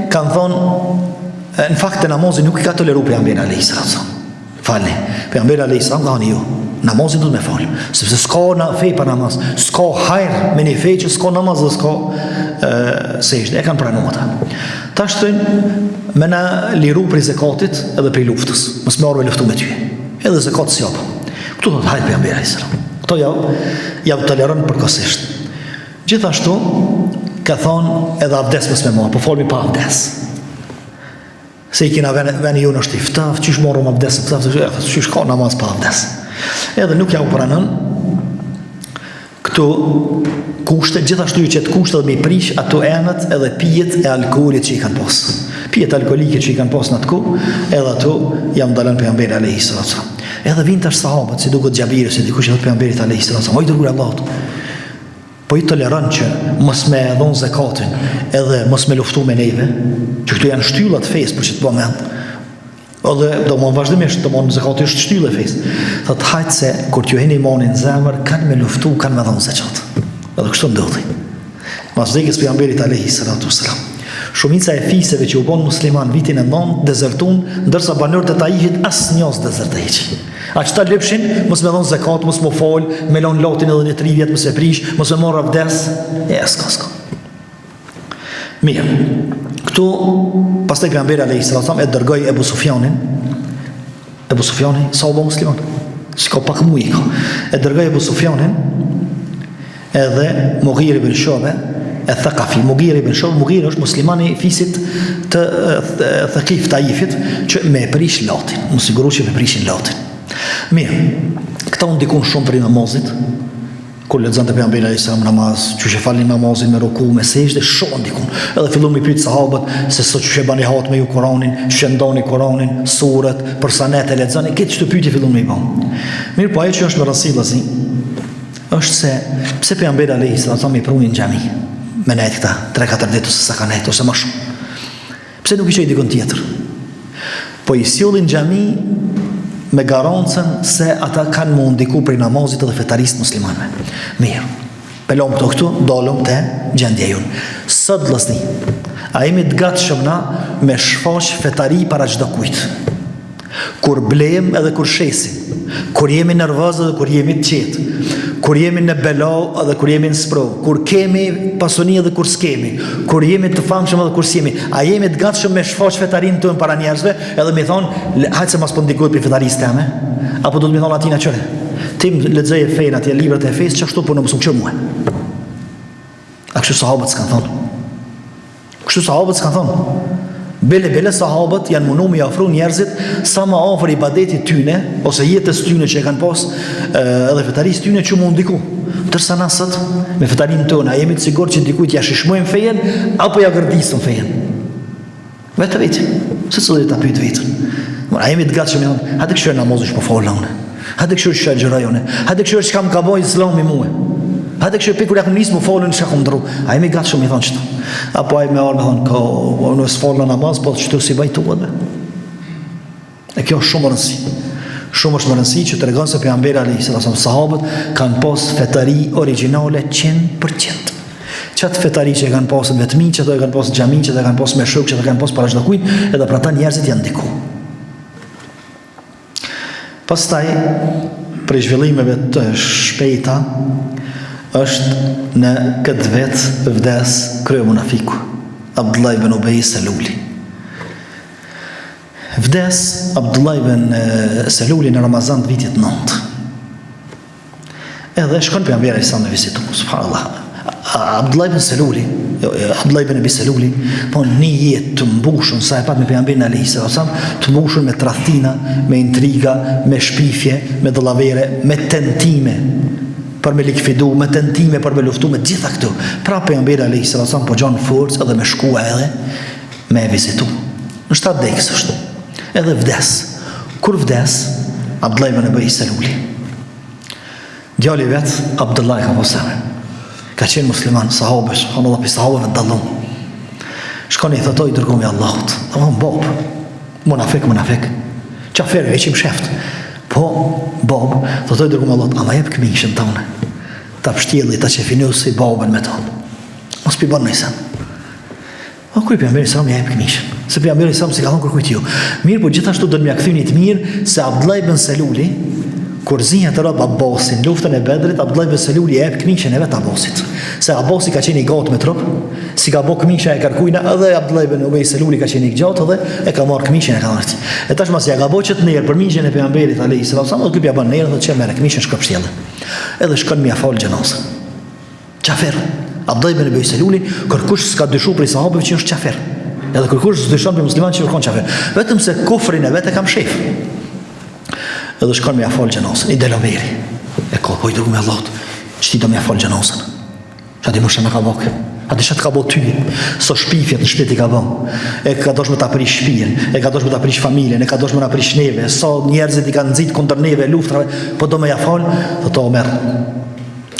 kanë thonë, në fakt të namazin nuk i ka toleru pejgamberi alayhi salatu wasallam. Falni, pejgamberi alayhi salatu wasallam thonë, namazin du të me falë, sepse s'ka në fej pa namaz, s'ka hajrë me një fej që s'ka namaz dhe s'ka sejshde, e kanë pranu ata. Ta shtojnë me na liru për zekatit edhe për luftës, mos me orve luftu me ty, edhe zekat s'japë. Këtu thotë hajtë pejgamberi alayhi salatu wasallam. Këto ja tolerën përkosisht. Gjithashtu, ka thonë edhe avdes mos me marë, po folmi pa avdes. Se i kina veni ju në është i ftaf, qysh morëm avdes, qysh ka namaz pa avdes. Edhe nuk ja u pranën, këtu kushte, gjithashtu ju qëtë kushte dhe me i prish, ato enët edhe pijet e alkoholit që i kanë pos. Pijet alkoholike që i kanë pos në të ku, edhe ato jam dalën pejgamberi alayhi salatu wasallam. Edhe vinë tash sahabët, si duket Gjabiri, si dikush e thot pejgamberit alayhi salatu wasallam, oj dërguar Allahut, po i toleron që mos me dhon zakatin, edhe mos me luftu me neve, që këtu janë shtyllat fesë për që të bëmend. Edhe do më vazhdimisht, do më në zakati është shtyllë e fesë. Thot hajtë se, kur t'ju heni imanin zemër, kanë me luftu, kanë me dhon zakat. Edhe kështu ndodhi. Mas vdekjes pejgamberit alayhi salatu wasallam. Shumica e fiseve që u bon musliman vitin e 9 dezertun, ndërsa banorët e Taifit asë njës dezertejq. A që ta lepshin, mos me dhonë zekat, mos me fol, me lonë lotin edhe një 3 vjetë, mos me prish, mos me morë avdes, s'ka. Mirë, këtu, pas të pejgamberi alayhi salatu wasallam e dërgoj Ebu Sufjanin, sa u bon musliman, s'ka pak mu i ka, e dërgoj Ebu Sufjanin, edhe Mughira ibn Shu'ba, e Thaqafi, Mughira ibn Shu'ba, Mughira është muslimani fisit të Thaqif Taifit, që me prish latin, më siguru që me prishin latin. Mirë, këta unë dikun shumë për i namazit, kur lexon te pejgamberi alayhis salam namaz, që falni namazin me ruku, me sejdë, shumë dikun. Edhe fillon me pyet sahabët se sot çu bani hat me ju Kur'anin, çu ndoni Kur'anin, surat, për sa ne të lexoni, këtë çdo pyetje fillon me i bën. Mirë, po ajo që është më rëndësishme është se pse pejgamberi alayhis salam i prunin në xhami. Me nejtë këta, 3-4 ditë ose sa ka nejtë, ose ma shumë. Pse nuk i qoj dikon tjetër? Po i sjollin xhami me garancën se ata kanë më ndiku prej namazit edhe fetarisë muslimanve. Mirë, Pelom këtu, dolëm të gjendje jonë. Sot vëllezëni, a jemi të gatshëm na me shfaq fetari para çdo kujt? Kur blejmë edhe kur shesim, kur jemi nervoz edhe kur jemi të qetë, kur jemi në belo edhe kur jemi në sprov, kur kemi pasuni edhe kur s'kemi, kur jemi të famshëm edhe kur s'jemi, a jemi të gatshëm me shfaq fetarin tonë para njerëzve edhe me thonë, hajtë se mas po ndikojt për fetarisë teme, apo do të me thonë atina qëre? Tim lexoje fejnë atje librat e fejës, qashtu po në mësum qërë muhe. A kështu sahabët s'kanë thonë? Kështu sahabët s'kanë thonë? Bele sahabët janë mundu me ofru njerëzit sa ma ofër ibadetit tyne, ose jetës tyne që e kanë pas, edhe fetarisë tyne që mu ndiku. Tërsa nasët, me fetarin tonë, a jemi të sigur që ndikujt ja shishmojmë fejen, apo ja gërdisëm fejen? Vetë vetë, se të dhe ta pyjtë vetën. A jemi të gatë që me thonë, hajde këshërë namazë është po falë une, hajde këshërë që gjërajone, hajde këshërë që kam ka boj islami muhe, hajde këshërë pikur jak në nisë mu falën që ka ndru. A jemi gatë që me thonë qëto? Apo a jemi arë me thonë, nësë falë në namaz, po që të si bajtu edhe. E kjo është shumë rëndësi. Shumë është më rëndësi që të regonë se pejgamberi alayhi salatu sahabët kanë pas fetari originale 100%. Qatë fetari që e kanë pasën vetëmi, që e kanë pasën xhamin, që e kanë pasën me shok, që e kanë pasën para çdo kujt, edhe për ata njerëzit janë ndiku. Pastaj, për zhvillimeve të shpejta, është në këtë vetë vdes krye munafiku, Abdullah ibn Ubay Seluli. Vdes Abdullah ibn Seluli në Ramazan të vitit 9. Edhe shkon pejgamberi sa në vizitu, subhanallah. Abdullah ibn Seluli, Abdullah ibn Abi Seluli, po një jetë të mbushur sa e pat me pejgamberin alayhi sallam, të mbushur me tradhtina, me intriga, me shpifje, me dallavere, me tentime për me likvidu, me tentime për me luftu, me gjitha këtu. Pra pejgamberi alayhi sallam po gjon forcë edhe me shkua edhe me vizitu. Në 7 dekës është. Edhe vdes. Kur vdes, Abdullah ibn Ubay Seluli. Djali vet, Abdullah ka posame. Ka qenë musliman, sahabë, subhanallahu, për sahabëve të dallon. Shkoni i thotoj dërgumi Allahut. Amon bob, munafik. Qafer e qim sheft. Po, bob, thotoj dërgumi Allahut, ama jep këmishën tonë. Ta pështjeli, ta qefinu si babën me tonë. Mos pi bon me sen. O kuj pejgamberi sa më jep këmishën. Se pejgamberi sa më si ka thonë kërkujt ju. Mirë, po gjithashtu do të më kthini të mirë se Abdullah ibn Seluli, kur zinja të rëbë Abbasin, luftën e Bedrit, Abdullah ibn Seluli e jep këmishën e vetë Abbasit. Se Abbasi ka qenë i gatë me trup, si ka bo këmishën e kërkujna, edhe Abdullah ibn Ubay Seluli ka qenë i gjatë edhe e ka marrë këmishën e ka nërti. E tash mas ja ka bo që të nërë për mishën e pejgamberit alayhi sallam, dhe këpja banë nërë dhe që mere këmishën shkëpshtjellë. Edhe shkën mi a falë gjenazë. Qafer. Abdullah ibn Ubay Seluli, kërkush s'ka dyshu për i sahabëve që është qafer. Edhe kërkush s'dyshan për musliman që kërkon qafer. Vetëm se kufrin e vetë e kam shef. Edhe shkon me a falë gjenazën, i deloveri. E ka, po i dërgu me Allahut, që ti do me a falë gjenazën. Që ati mështë me ka bakë. Ati që të ka bo ty, so shpifjet në shpiti ka bo. E ka dosh me ta prish shpijen, e ka dosh me ta prish familjen, e ka dosh me ta prish neve, so njerëzit i ka nëzit kundër neve, luftrave, po do me ja falë, dhe to o merë.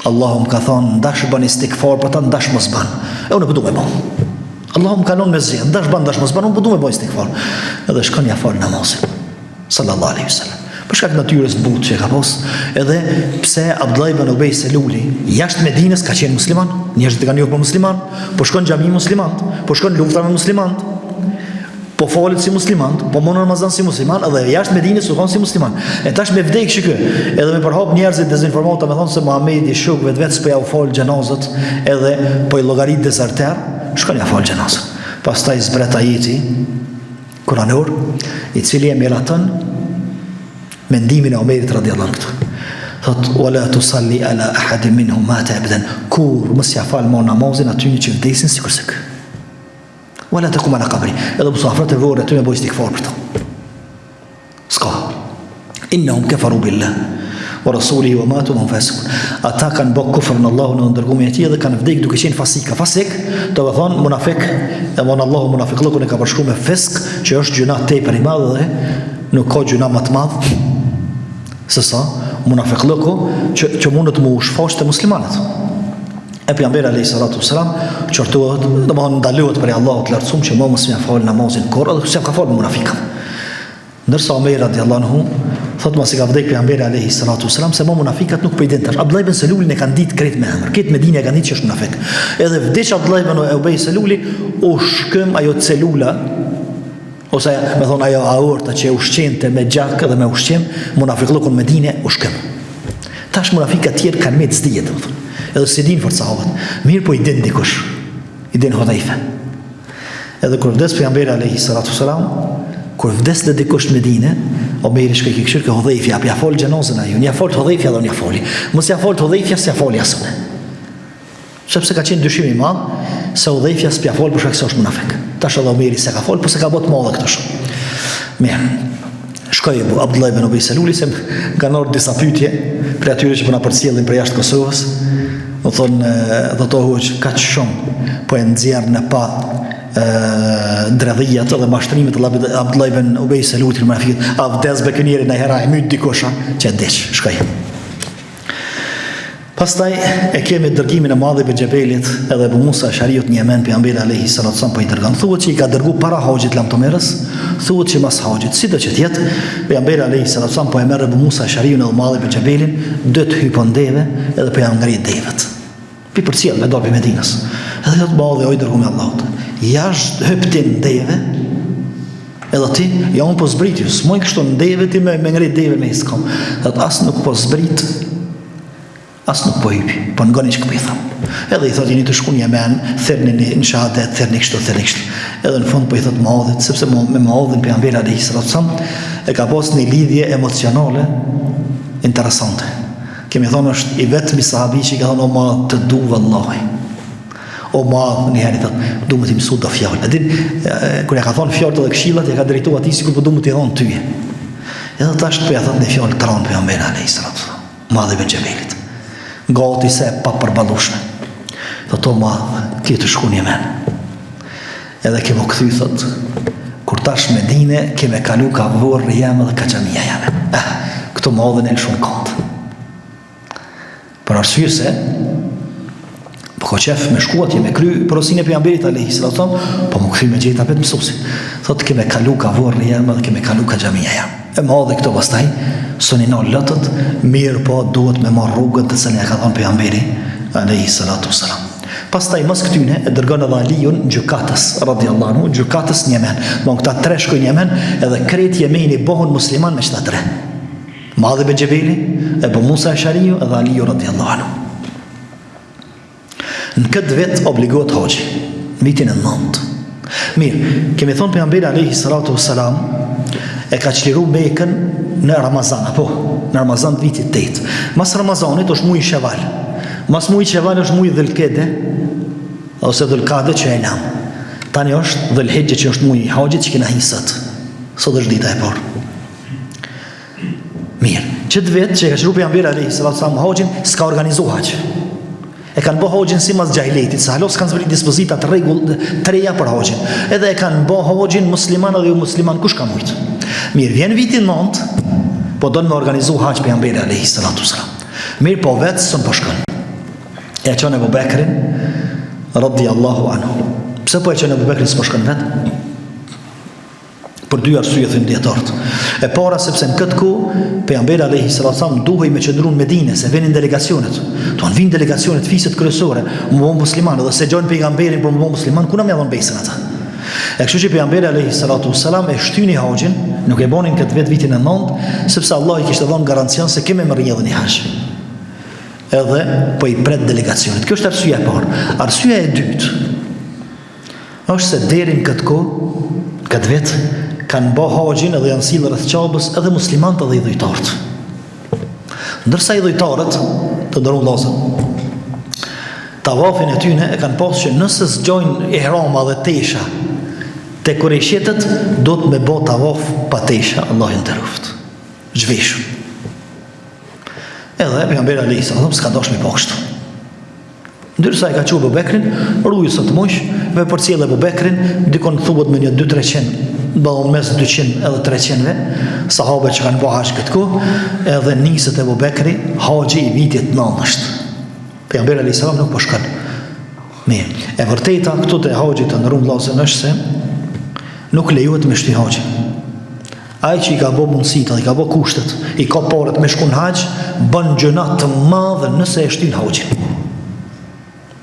Allahum ka thonë, ndash bën istikfar, po ta ndash mos bën. E unë pëdu me bo. Allahum ka non me zi, ndash bën, ndash mos bën, unë pëdu me bo istikfar. Edhe shkon ja falë namazin. Sallallahu alaihi wasallam. Për shkak natyrës të butë që e ka pos, edhe pse Abdullah ibn Ubay Seluli jashtë Medinës ka qenë musliman, njerëzit e kanë njohur për musliman, po shkon xhami musliman, po shkon lufta me musliman, po folet si musliman, po mon Ramazan si musliman, edhe jashtë Medinës u thon si musliman. E tash me vdek shikë, edhe me përhap njerëzit dezinformuar me thon se Muhamedi shok vetë s'po ja u fol xhenazat, edhe po i llogarit dezerter, shkon ja fol xhenazën. Pastaj zbret ajeti kuranor, i cili e miraton mendimin e Omerit radhiyallahu anhu. Thot wala tusalli ala ahadin minhum mata abadan. Kur mos ja fal mo namazin aty që vdesin sikur se kë. Wala taqum ala qabri. Edhe musafrat e vore aty me bëj istikfar për to. Ska. Innahum kafaru billah wa rasulihi wa matu hum fasiqun. Ata kanë bë kufër në Allahun dhe dërgumin e tij dhe kanë vdekur duke qenë fasik, do të thonë munafik, e von Allahu munafiqllëkun e ka bashkuar me fisk, që është gjuna tepër i madhe dhe nuk ka gjuna më të madhe se sa munafiqllëku që mund të më shfaqë të muslimanët. E pejgamberi alayhi salatu wasalam qortohet, domthonë ndalohet për Allahut të lartësuar që mos më fal namazin kur edhe se ka fal munafiqët. Ndërsa Omer radhiyallahu anhu Thot mos i ka vdek pejgamberi alayhi salatu wasalam, se mo munafikat nuk po i din tash. Abdullah ibn Selulin e kanë ditë krejt me emër. Këtë Medinë e kanë ditë që është munafik. Edhe vdiq Abdullah ibn Ubay Seluli, u shkëm ajo celula, ose me thonë ajo aorta që e ushqente me gjak dhe me ushqim, munafiklukun në Medinë u shkëm. Tash munafikat tjerë kanë me të zdijet, edhe si din fort sahabët. Mirë po i din dikush, i din Hudhaifa. Edhe kur vdes pejgamberi alayhi salatu wasalam, kur vdes dhe dikush në Medinë, Omeri shkoj këshir ke Hudhaifja, ja fol xhenozën ajo, ja fol Hudhaifja dhe unë ja foli. Mos ja fol Hudhaifja, s'ja foli asune. Sepse ka qenë dyshim i madh se Hudhaifja s'ja fol për shkak se është munafik. Tash edhe Omeri s'e ka fol, po se ka bot madhe këtë shumë. Mirë. Shkoi Abdullah ibn Ubay Seluli, se kanë ardhur disa pyetje për atyre që po na përcjellin për jashtë Kosovës. Do thonë, do të thuaj kaq shumë po e nxjerr në pa dredhijat dhe mashtrimet të Abdullah ibn Ubay Selulit në munafikët, a vdes bekënjeri në hera e myt dikosha që e deq, shkoj. Pastaj e kemi dërgimin e madh i Xhebelit, edhe Abu Musa Ashariut në Yemen, pejgamberi alayhi salatu wasallam po i dërgon. Thuhet që i ka dërgu para haxhit lamtomerës, thuhet që mas haxhit, sido që të jetë, pejgamberi alayhi salatu wasallam po e merr Abu Musa Ashariun në madh i Xhebelin, do të hypon deve edhe po ja ngrit devet. Pi përcjell me dorë Medinës. Edhe do të bëllë oj dërgu me Allahut. Jashtë hyptin deve, edhe ti, ja unë po zbrit ju, s'moj kështu në deve ti me ngrit deve me iskom. Dhe asë nuk po zbrit, asë nuk po hypi, po ngoni që këpë i thamë. Edhe i thot jeni të shku një men, thërni në shahadet, thërni kështu. Edhe në fund po i thot maudhit, sepse me maudhin pejgamberi alayhi salatu wasallam e ka pas një lidhje emocionale interesante. Kemi thonë është i vetëmi sahabi që i ka thonë o ma të du vallahi. O ma një herë i thotë, du më t'i mësu do fjallë. Edin, kër ja ka thonë fjallët edhe këshillat, ja ka drejtu ati si kur po du më t'i thonë tyje. Edhe ta është për ja thotë një fjallë të ranë për pejgamberi alayhi salatu wasallam, madh ibn Xhebelit. Gati se pa përballueshme. Thotë o ma, ti të shku një men. Edhe kemo këthy, thotë, kur tash Medinë, keme kalu ka vorë jam edhe ka xhamia jame. Këto madhën e lëshon kontë. Për arsye se po ka qef me shkuat me kry porosin e pejgamberit alayhi salatu wasallam, po më kthy me gjeta vetë mësuesin. Thotë keme kalu ka vorë jam edhe keme kalu ka xhamia jam. E madhe këto pastaj sonino lotët, mirë po duhet me marr rrugën të cilën ja ka dhënë pejgamberi alayhi salatu wasallam. Pastaj mos këtyne e dërgon edhe Aliun gjykatës radhiyallahu anhu, gjykatës në Yemen. Don këta tre shkojnë në Yemen, edhe krejt Yemeni bëhen musliman me këta tre. Madh ibn Xhebeli, Abu Musa Ashariu edhe Aliu radhiyallahu anhu. Në këtë vit obligohet haxhi, vitin e 9. Mirë, kemi thonë pejgamberi alayhi salatu wasalam e ka çliru Mekën në Ramazan, apo në Ramazan të vitit 8. Mas Ramazanit është muaj Sheval. Mas muaj Sheval është muaj Dhulkede ose Dhulkade që e lam. Tani është Dhulhijhe që është muaj i haxhit që kena hisat. Sot është dita e parë. Mirë, çet vet që ka çliru pejgamberi alayhi salatu wasalam haxhin, s'ka organizuar haxh. E kanë bë haxhin si mas xhahiletit, sa halos kanë zbrit dispozita të rregull të reja për haxhin. Edhe e kanë bë haxhin musliman dhe jo musliman, kush ka mujt. Mirë, vjen viti 9, po don me organizu haxh pejgamberi alayhi salatu wasalam. Mirë, po vetë s'on po shkon. E çon Abu Bekrin radhiyallahu anhu. Pse po e çon Abu Bekrin s'po shkon vetë? Për dy arsye thënë dietarët. E para sepse në këtë kohë pejgamberi alayhi salatu wasallam duhej me qëndruar në Medinë, se vinin delegacionet. Ton vin delegacionet fiset kryesore, muslimanë, dhe se gjojnë pejgamberin për musliman, ku na më dhon besën ata. E kështu që pejgamberi alayhi salatu wasallam e shtyni haxhin, nuk e bonin këtë vitin e 9, sepse Allah i kishte dhënë garancion se kemë më rrjedhën i haxh. Edhe po i pret delegacionet. Kjo është arsyeja e parë. Arsyeja e dytë është se deri në këtë kohë, këtë vit kanë bë haxhin edhe janë sillur rreth Qabës edhe muslimanët edhe idhujtarët. Ndërsa idhujtarët të ndërun vëllezër, tavafin e tyne e kanë pasur që nëse zgjojnë ihrama dhe tesha te kurejshetët, do të me bë tavaf pa tesha, Allahu i nderoft. Zhveshur. Edhe pejgamberi alayhi salatu s'ka dashur me poshtë. Ndërsa e ka thënë Abu Bekrin, rruaj sot mush, me përcjell Abu Bekrin, dikon thuhet me një 200-300, ballon mes 200 edhe 300-ve, sahabe që kanë bërë haxh këtë kohë, edhe niset Abu Bekri, haxhi i vitit 9 është. Pejgamberi alayhi salam nuk po shkon. Mirë, e vërteta këtu te haxhi të ndërrum vllazën është se nuk lejohet me shty haxhin. ai që i ka bë mundësit, i ka bë kushtet, i ka paret me shku në haqë, bën gjëna të madhe nëse e shtin haqin.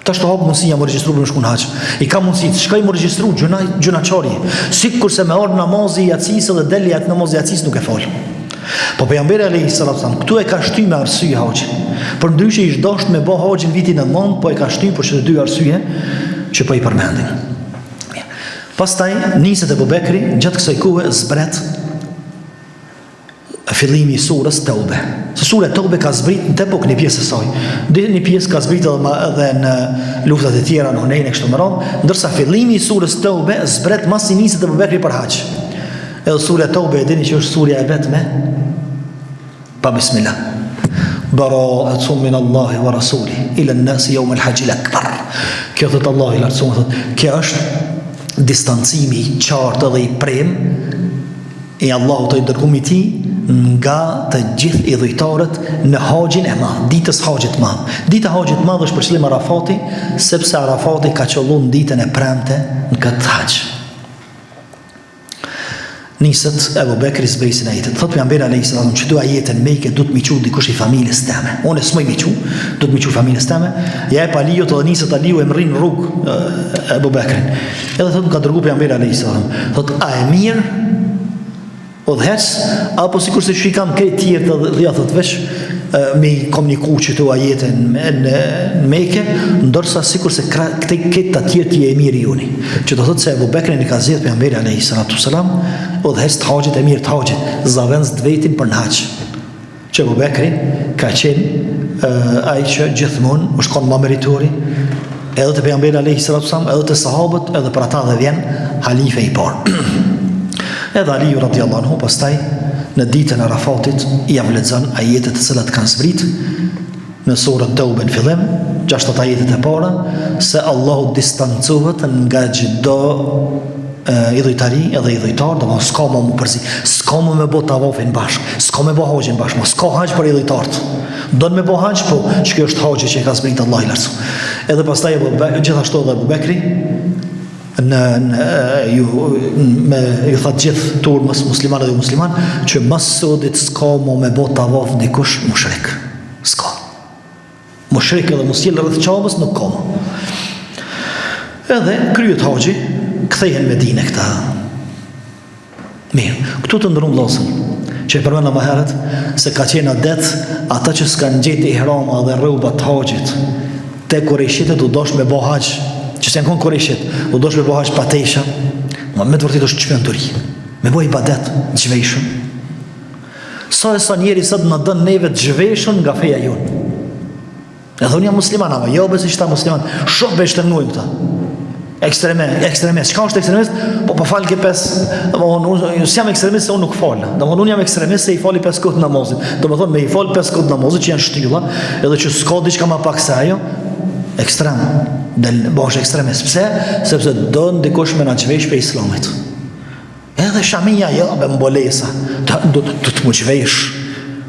Ta shto hapë mundësia më registru për me shku në haqë. I ka mundësit, shkaj më registru gjëna qarje. Si kurse me orë namazi i acisë dhe deli atë namazi i acisë nuk e falë. Po pejgamberi alayhis salam këtu e ka shty me arsye haqin. Për ndryshe ish dasht me bë haqin vitin e 9, po e ka shty për çdo dy arsye që po i përmendim. Pastaj niset Ebu Bekri, gjatë kësaj kohe zbret fillimi i surës Taube. Se sura Taube ka zbrit në tepok një pjesë e saj. Një pjesë ka zbrit edhe në luftat e tjera në Hunain e kështu me radhë, ndërsa fillimi i surës Taube zbret mas i niset Ebu Bekri për haq. Edhe sura Taube e dini që është surja e vetme pa bismillah. Bara'atun min Allahi wa rasuli ila an-nasi yawm al-hajj al-akbar. Kjo thot Allahu i lartësuar thot, kjo është distancimi i qartë dhe i prem i Allahu të i dërgumi ti nga të gjithë idhujtarët në haqin e madh, ditës haqit madh. Dita haqit madh është për qëllim Arafati, sepse Arafati ka qëllun ditën e premte në këtë haq. Niset Ebu Bekri zbresin e jetet. Thot pejgamberi alayhis salam që dua jetën meke, du të mi qu dikush i familjes teme. Unë s'moj mi qu, du të mi qu familjes teme. Ja e pa Aliut edhe niset Aliu e mrin rrugë Ebu Bekrin. Edhe thot ka dërgu pejgamberi alayhis salam. Thot a e mirë udhëhes apo sikur se shikam këtë tjerë të dhja thot vesh me komuniku që të ajetën në Mekë, ndërsa sikur se këtë të tjerë t'i e mirë juni. Që të thotë se Ebu Bekrin i ka zjedhë pejgamberi alayhis salam, udhëhes të haqit e mirë të haqit, zavendës të vetin për në haq. Që Ebu Bekri ka qenë ai që gjithmonë është konë më meritori, edhe të pejgamberi alayhis salam, edhe të sahabët, edhe për ata dhe vjen halife i parë. Edhe Aliu radiallahu anhu pastaj në ditën e Arafatit i avlexon ajetet të cilat kanë zbrit në surën Taube në fillim, 6 ajetet e para, se Allahu distancohet nga çdo idhujtari edhe idhujtar, domos s'ka më përzi, s'ka më me bë tavafin bashk, s'ka me bë haxhin bashk, s'ka haxh për idhujtarët. Don me bë haxh, po ç'kjo është haxhi që ka zbrit Allahu i lartësuar. Edhe pastaj gjithashtu edhe Abu Bekri ju thot gjithë turmës muslimanë dhe musliman që mas sodit s'ka mo me bot tavaf dikush mushrik. S'ka. Mushrik edhe musjel rrëth qabës nuk ka mo. Edhe kryet haxhi, kthehen me dine këta. Mirë, këtu të ndërum losën që e përmena më herët se ka qenë adet ata që s'kan gjetë ihrama dhe rrubat haxhit te Kurejshitet u dosh me bo haxh që se në konë Kurejshit, u dosh me bo haq patesha, me të vërtit është qëpënduri, me bo i badet gjvejshën. Sa e sa njeri sëtë në dënë neve gjvejshën nga feja jonë. Edhe unë jam musliman, ama jo besi që ta musliman, shumë be shtërnujnë këta. Ekstremist. Qka është ekstremist? Po falë ke pes, unë si jam ekstremist se unë nuk falë. Unë jam ekstremist se i fali 5 këtë namazit. Do me thonë me i fali 5 këtë namazit që janë shtylla, edhe që s'ka diçka ma pak se ajo, ekstrem, bosh ekstremist. Pse? Sepse do në dikush me në qvesh për islamit. Edhe shamia, ja, be mbolesa, do të më qvesh,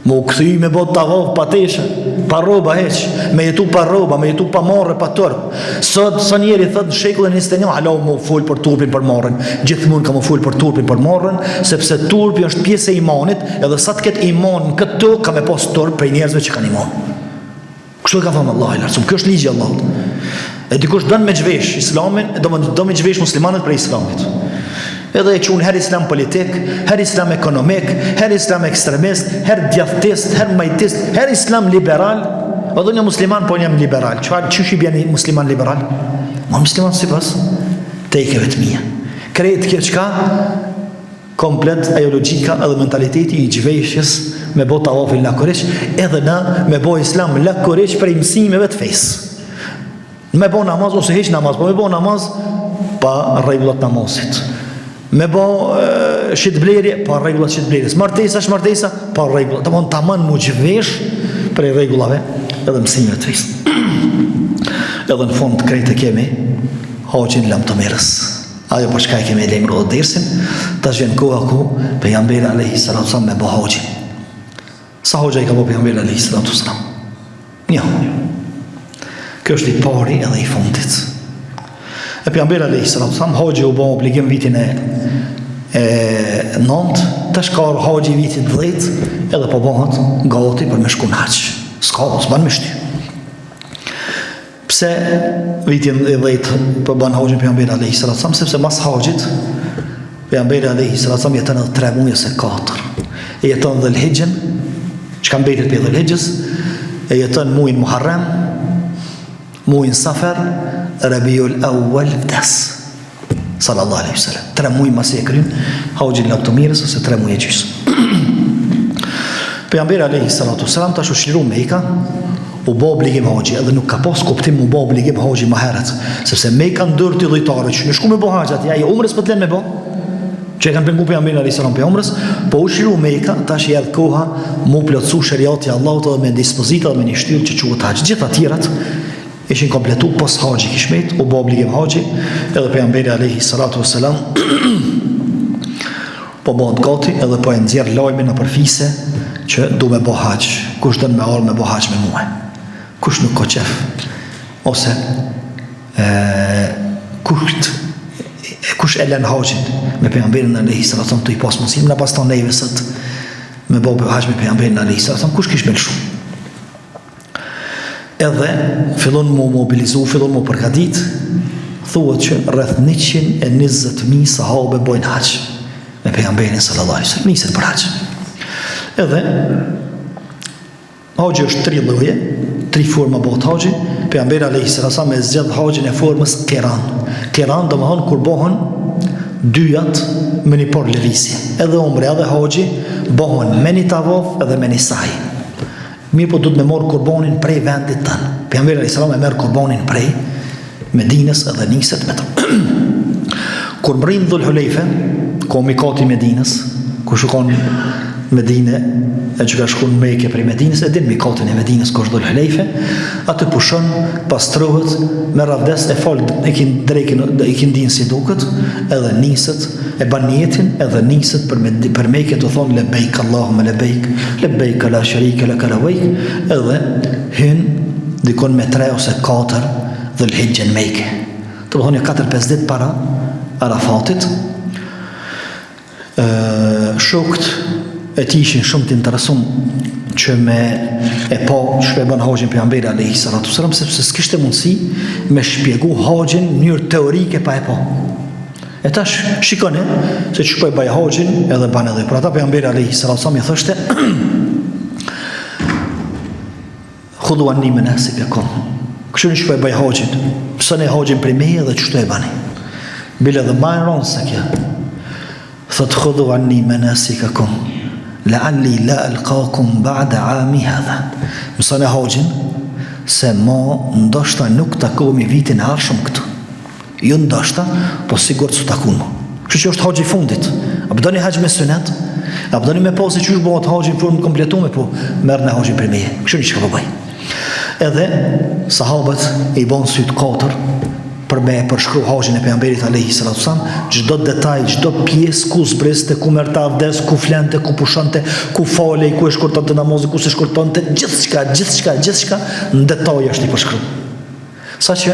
më u këthy me bot të avov pa tesha, pa roba heq, me jetu pa roba, me jetu pa marrë, pa tërp. Së njeri thët në shekullin 21, halau më full për turpin për marrën, gjithmonë ka më full për turpin për marrën, sepse turpi është pjesë e imanit, edhe sa të ketë iman në këtë ka me pos turp për njerëzve që kanë iman. Kështu e ka thënë Allah i lartësuar, kjo është ligji i Allahut. E dikush don me xhvesh islamin, do me xhvesh muslimanët për islamit. Edhe e qunë her islam politik, her islam ekonomik, her islam ekstremist, her djathist, her majtist, her islam liberal. Edhe unë jam musliman, po unë jam liberal. Çfarë bjen musliman liberal? Ma musliman sipas tekeve të mia. Kreet kjo çka komplet ajo logjika edhe mentaliteti i xhveshjes me bo tavafin la Kurejsh, edhe na me bo islam la Kurejsh për mësimeve të fesë. Me bo namaz ose heq namaz, po me bo namaz pa rregullat namazit. Me bo shitblerje pa rregullat shitblerjes. Martesa pa rregullat. Domthon tamam mu xhvesh për rregullave edhe mësimeve të fesë. Edhe në fund krejtë kemi haxhin lam të mirës. Ajo për shka e kemi lemru dhe dersin, tash vjen koha ku pejgamberi alayhis salam me bo haxhin. Sa hoxha i ka bo pejgamberi alayhis salam? Një. Kjo është i pari edhe i fundit. E pejgamberi alayhis salam hoxha u bo obligim vitin e 9, tash ka haxhi vitit 10 edhe po bëhet gati për me shku në hax. S'ka, s'ban me shty. Pse vitin 10 po bën haxhin pejgamberi alayhis salam? Sepse mas haxhit pejgamberi alayhis salam jeton edhe 3 muaj ose 4. E jeton Dhul Hijjën, çka mbetet për Dhul Hijjës, e jeton muajin Muharram, muajin Safar, Rabiul Awwal vdes. Sallallahu alaihi wasallam. 3 muaj mas e kryen haxhin laktomirës ose 3 muaj gjys. Pejgamberi alayhis salam tash u shliru Mekka, u bë obligim haxhi, edhe nuk ka pas kuptim u bë obligim haxhi më herët, sepse Mekka ndër të dhujtarë që në shku me bë haxhat, ja umrës po të lënë me bë. Që e kanë pengu pejgamberin alayhis salam pe umrës, po u shliru Mekka, tash i erdh koha mu plotsu shariati i Allahut edhe me dispozita dhe me një shtyrë që quhet haxh. Gjithë tjerat ishin kompletu pos haxhi kishmet, u bë obligim haxhi, edhe pejgamberi alayhis salam po bëhet gati edhe po e nxjerr lajmin në përfise që du me bë haxh. Kush don me ardh me bë haxh me mua? Kush nuk ka qef? Ose kush e lën haxhin me pejgamberin alayhis salam të i pas mundësim na pas tonë neve sot me bë haxh me pejgamberin alayhis salam, kush kish me lëshu? Edhe fillon mu mobilizu, fillon mu përgatit, thuhet që rreth 120.000 sahabe bojnë haxh me pejgamberin sallallahu alaihi wasallam, niset për haxh. Edhe haxhi është 3 lloje, 3 forma bëhet haxhi. Pejgamberi alayhis salam e zgjedh haxhin e formës qiran. Qiran do të thonë kur bëhen dyjat me një por lëvizje. Edhe umre edhe haxhi bëhen me një tavaf edhe me një sa'i. Mirë po du të me morë kurbanin prej vendit tënë. Pejgamberi alayhis salam e merr kurbanin prej Medinës edhe niset me të. Kur mrin Dhul Hulejfe, komikati Medinës, ku shkon Medine, e që ka shkon Mekë prej Medinës, e din mikatin e Medinës ku është Dhul Hulejfe, atë pushon, pastrohet, me ravdes, e fal, e kin din si duket, edhe niset, e ban njetin, edhe niset për Mekë të thonë lebejk Allahumma lebejk, lebejk la sharika laka labejk, edhe hyn dikon me 3 ose 4 Dhul Hijjën Mekë. Të më thonë 4-5 ditë para Arafatit. Shokët e ti ishin shumë të interesum që me e pa shpe bën haxhin pejgamberi alayhis salam, sepse s'kishte mundësi me shpjegu haxhin në mënyrë teorike pa e pa. E tash shikoni se që po e baj haxhin edhe ban edhe. Për ata pejgamberi alayhis salam i thoshte khudhu anni manasikakum. Kështu që po e baj haxhin. Pësoni haxhin për meje dhe çështo e bani. Bile dhe ma e ronë se kja. Thot khudhu anni manasikakum la'alli la alqakum ba'da ami hadha. Mësoni haxhin se ma ndoshta nuk takohemi vitin e ardhshëm këtu. Jo ndoshta, po sigurt s'u takojmë. Kështu që është haxhi fundit. A bëdoni haxh me sunet? A bëdoni me pasi që është bëhet haxhi në formë kompletume, po merr në haxhin për meje. Kështu që ka bëj. Edhe sahabët i bën syt 4 për me përshkru haxhin e pejgamberit alayhis salam, çdo detaj, çdo pjesë ku zbriste, ku merrte avdes, ku flente, ku pushonte, ku falej, ku e shkurtonte namazin, ku se shkurtonte, gjithçka në detaj është i përshkruar. Saqë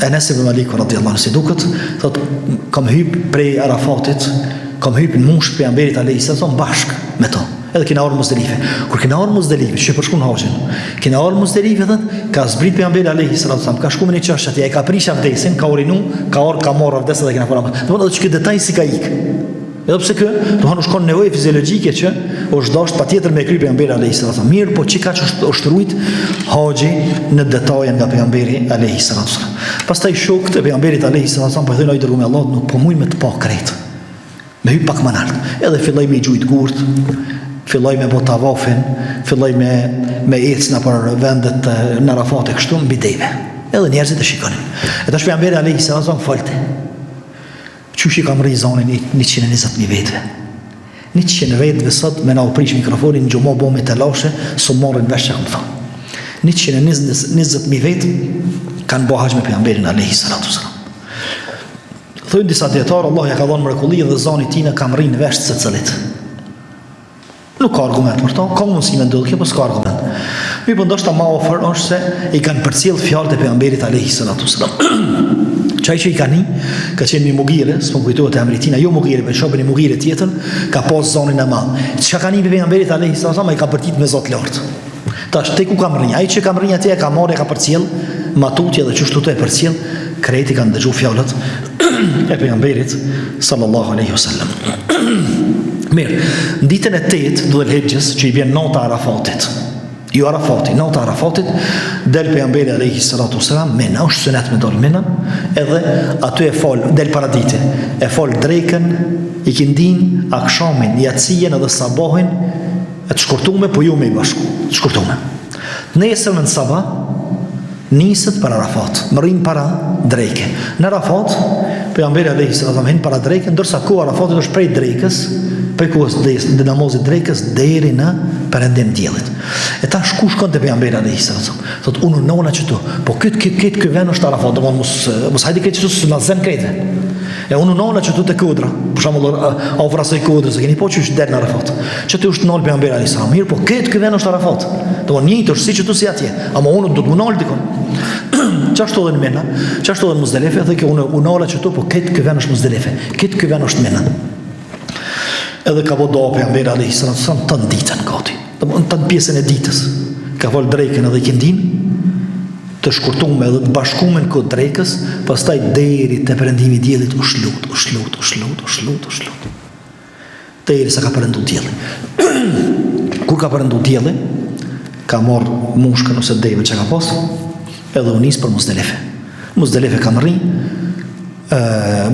Enes ibn Malik radhiyallahu anhu si duket, thot kam hyp prej Arafatit, kam hyp në mush pejgamberit alayhis salam bashk me to. Edhe kina orë Muzdelife. Kur kina orë Muzdelife, që përshku në haxhin, kina orë Muzdelife dhe ka zbrit pejgamberi alayhis salam, ka shku me një çështje atje, ai ka prish avdesin, ka urinu, ka marr avdes dhe kina folama. Domethënë edhe çka detaj si ka ik. Edhe pse kë, domethënë shkon nevojë fiziologjike që është dashur patjetër me kry pejgamberi alayhis salam. Mirë, po çka është ushtruit haxhi në detaje nga pejgamberi alayhis salam. Pastaj shokët e pejgamberit alayhis salam po thonë ai dërguar me Allah, nuk po mund me të pa krejt. Me hyj pak më lart. Edhe filloi me gjujt gurt, filloj me bota tavafin, filloj me ecna për vendet në Arafat e kështu mbi deve. Edhe njerëzit e shikonin. E tash pejgamberi alayhis salam folte. Qysh i kam rri zonin 120.000 vetëve. 100 vetëve sot me na u prish mikrofonin në gjumë bomë të lashe, su morrin vesh që kam thonë. 120.000 vetë kanë bo haxh me pejgamberin alayhis salam. Thojnë disa dietarë, Allah ja ka dhënë mrekulli dhe zoni tina kam rri në vesh se cilit. Nuk ka argument për to, ka mundësi me ndodhë kjo, po s'ka argument. Mi po ndoshta ma ofër është se i kanë përcjell fjalët e pejgamberit alayhi salatu wasalam. Çaj që i ka një, ka qenë një Mugire, s'po kujtohet e Amritina, jo Mugire, për shopën e Mugire tjetër, ka pas zonin e madh. Çka ka një pejgamberit alayhi salatu wasalam, ai ka përtit me Zot lart. Tash te ku kam rënë? Ai që kam rënë atje e ka marrë, ka përcjell matutje dhe çështu të e përcjell, kreti kanë dëgjuar fjalët e pejgamberit sallallahu alaihi wasallam. Mirë, në ditën e 8 Dhul Hijjes, që i vjen nota Arafatit. Jo Arafati, nota Arafatit, del pejgamberi alayhi salatu wasalam, Mina, është sunet me dal Mina, edhe aty e fol, del paradite, e fol drekën, ikindin, akshamin, yatsijen edhe sabahin, e të shkurtume, po ju me i bashku, të shkurtume. Nesër në sabah, niset për Arafat, më rrinë para dreke. Në Arafat, pejgamberi alayhi salatu wasalam hin para dreke, ndërsa ku Arafatit është prej drekës, prej kohës dhe namazit drekës deri në perëndim diellit. E tash ku shkon te pejgamberi alayhi salatu wasalam? Thot unë nona çtu, po ky vend është Arafat, domon mos hajde këtë çtu na zën krete. E unë nona çtu te Kodra, për shembull afrasoj Kodrës, keni po çish der në Arafat. Çtu është nol pejgamberi alayhi salam. Mirë, po ky vend është Arafat. Domon njëjtë është si çtu si atje, ama unë do të munol dikon. Çashtu edhe në Mina, çashtu edhe në Muzdalife, edhe që unë nala çtu, po ky vend është Muzdalife. Ky vend është Mina. Edhe ka do pejgamberi alayhi salatu wasalam të ditën gati. Domthonë të pjesën e ditës. Ka vol drekën edhe kindin, të shkurtuar edhe të bashkuar kod drekës, pastaj deri te perëndimi i diellit u shlut. Deri sa ka perëndu dielli. Kur ka perëndu dielli, ka marr mushkën ose devën që ka pas, edhe u nis për Muzdalife. Muzdalife kanë rrinë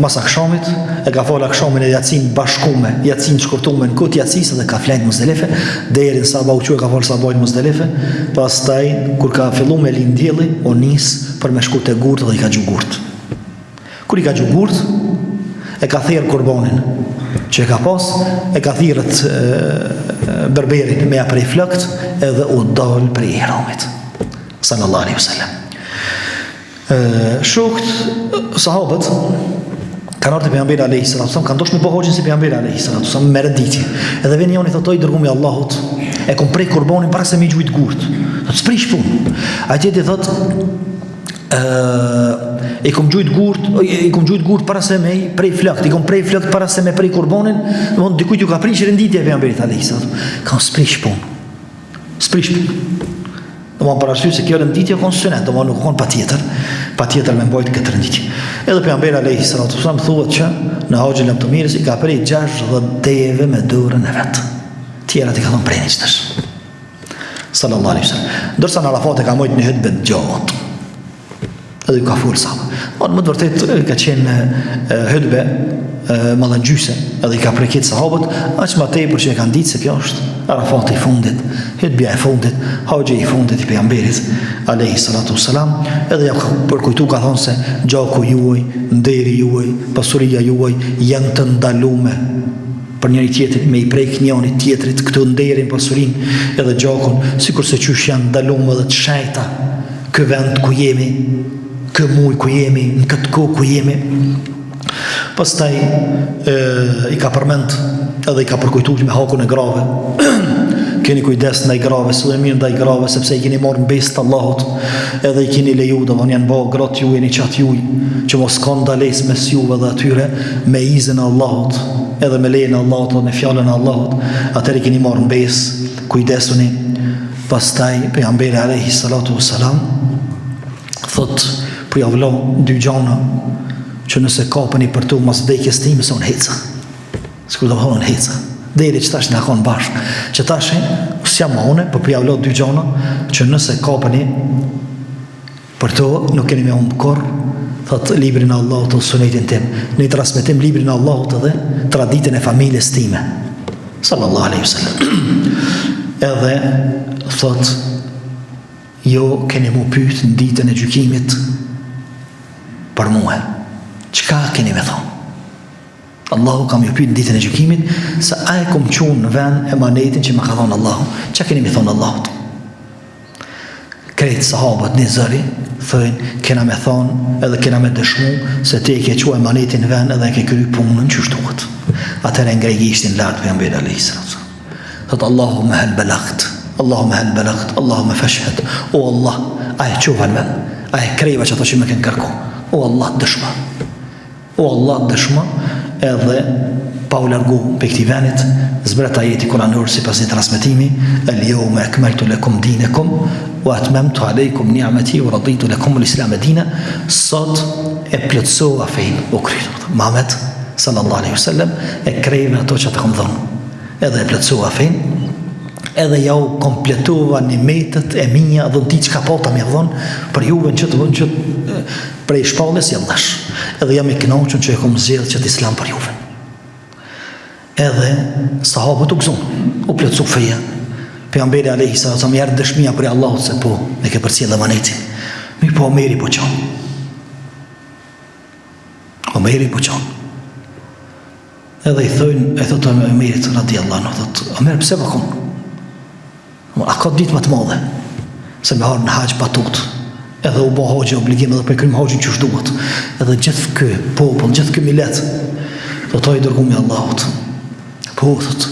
mas akshamit, e ka fol akshamin e Yatsin bashkume, Yatsin shkurtume në kot Yatsis dhe ka flajt Muzdalife, deri në sabah u ka fol sabah në Muzdalife, pastaj kur ka filluar me lind dielli, u nis për me shku te gurt dhe i ka gju gurt. Kur i ka gju gurt, e ka thirr kurbanin që e ka pas, e ka thirrët berberin me prej flokët edhe u dal prej ihramit. Sallallahu alaihi wasallam. Shokët, sahabët, kanë ardhur te pejgamberi alayhi salatu wasallam, kanë dosh me bëhoxhin si pejgamberi alayhi salatu wasallam me renditje. Edhe vjen njëri thotoi dërgumi Allahut, e kom prej kurbanin para se me gjujt gurt. Do të sprish punë. Atje ti thot e kom gjujt gurt para se me prej flokët, i kom prej flokët para se me prej kurbanin, domthon dikujt ju ka prish renditje pejgamberit alayhi salatu wasallam. Ka sprish punë. Sprish punë. Domon për arsye se kjo renditje ka sunet, domon nuk ka patjetër me mbajt këtë renditje. Edhe pejgamberi alayhi salatu wasallam thuhet që në haxhin e Lamtomirës i ka prej 60 deve me dorën e vet. Tjerat i ka dhënë prej nishtash. Sallallahu alaihi wasallam. Ndërsa në Arafat e ka mojt një hutbë gjatë. Edhe ka fol sa. Më të vërtet ka qenë hutbë mallëngjyse, edhe i ka prekit sahabët, aq më tepër që e kanë ditë se kjo është Arafati i fundit, hutbja e fundit, haxhi i fundit i pejgamberit alayhi salatu wasalam, edhe ja për kujtu ka thonë se gjaku juaj, nderi juaj, pasuria juaj janë të ndalume për njëri tjetrin, me i prek njëri tjetrit këtë nderin, pasurinë edhe gjakun, sikurse qysh janë ndalume edhe të shejta ky vend ku jemi, ky muj ku jemi, në këtë kohë ku jemi. Pastaj i ka përmend edhe i ka përkujtuar me hakun e grave. Keni kujdes ndaj grave, sillemi ndaj grave sepse i keni marrë mbes të Allahut, edhe i keni leju domon janë bë gratë juaj në çat juaj, që mos ka ndalesë mes juve dhe atyre me izin e Allahut, edhe me lejen e Allahut dhe me fjalën e Allahut, atëherë keni marrë mbes, kujdesuni. Pastaj pejgamberi alayhi salatu wasalam thot për javë dy gjana që nëse kapeni për tu mas vdekjes time se unë heca. S'kur do unë heca. Deri që tash në akon bashkë. Që tash s'jam ma une, për prijavlot dy gjana, që nëse kapeni për tu, nuk keni me unë kor, thot librin e Allahut dhe sunetin tim. Ne transmetim librin e Allahut dhe traditën e familjes time. Sallallahu alaihi wasallam. Edhe thot, jo keni mu pyet në ditën e gjykimit për mua. Çka keni me thonë? Allahu kam ju pyet në ditën e gjykimit se a e kom qunë në vend emanetin që më ka thonë Allahu. Çka keni me thonë Allahut? Kretë sahabët një zëri thëjnë, kena me thonë edhe kena me dëshmu se te ke qua emanetin në vend edhe ke kry punën që shtuhet. Atëherë ngrejishtin lartë pejgamberi alayhi salatu wasallam. thot Allahumma hal balagt, Allahumma hal balagt, Allahumma fashhad. O Allah, a e qova në men, a e krejva që ato që me kënë kërku. O Allah, dëshma. O Allah, dëshma. Edhe pa u largu për këti venit, zbret ajeti kuranor si pas një transmitimi, el yawma akmaltu lakum dinakum wa atmamtu alaykum ni'mati wa raditu lakum al-islam dina. Sot e plotësova fein u kryt. Muhammed sallallahu alaihi wasallam e krejve ato që të kom dhënë. Edhe e plotësova fein, edhe ja u kompletova nimetet e minja dhe ti çka po ta më dhon për juve që të vënë që prej shpallës jam dash. Edhe jam i kënaqur që e kam zgjedhur që të islam për juve. Edhe sahabët u gëzon, u plotësu feja. Pejgamberi alayhi salatu wasallam erdhi dëshmia për Allahut se po e ke përcjellë amanetin. Mi po Omeri po qon. Omeri po qon. Edhe i thotë Omerit radiallahu anhu, thotë Omer pse po kon? A ka ditë më të madhe se me harë në haqë patut, edhe u bo haqë obligim edhe për krim haqën që shduhet, edhe gjithë kë popull, gjithë kë milet do të i dërgumi Allahut. Po, thot,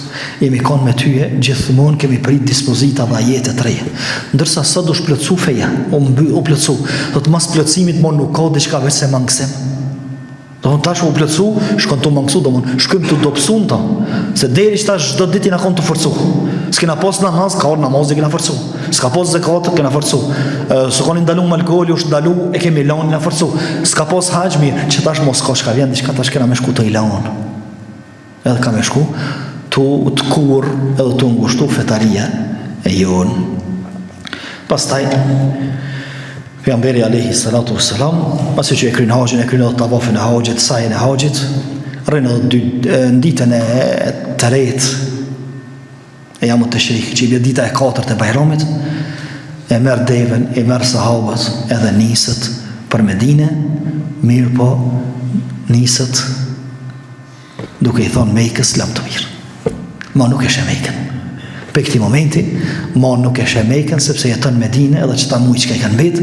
jemi kanë me tyje, gjithmonë kemi prit dispozita dhe ajete të reja. Ndërsa sa do shplëcu feja, u plëcu, thot, mas plëcimit mon nuk ka diçka veç se mangësim. Do më tash u plëcu, shkon të mangësu, do më shkym të dopsu në ta, se deri që tash do diti në konë të forcu. S'kena pos namaz, ka orë namaz dhe kena forcu. S'ka pos zekat, kena forcu. S'ka një ndalu më alkoholi, është ndalu, e kemi lanë, kena forcu. S'ka pos haqë, mirë, që tash mos ka shka vjen, diçka tash kena me shku të ilanë. Edhe ka me shku, të kur, edhe të ngushtu fetaria e jonë. Pastaj, pejgamberi alayhi salatu wassalam, pasi që e kryen haxhin, e kryen edhe tavafin e haxhit, sajin e haxhit, rrinë edhe në ditën e tretë e jamut të shrik, që i bje dita e 4 e Bajramit, e merë devën, e merë sahabët, edhe nisët për Medine, mirë po nisët duke i thonë Mekës lam të mirë. Ma nuk eshe Mekën. Për këti momenti, ma nuk eshe Mekën, sepse jetën Medine, edhe që ta mujë që ka i kanë betë,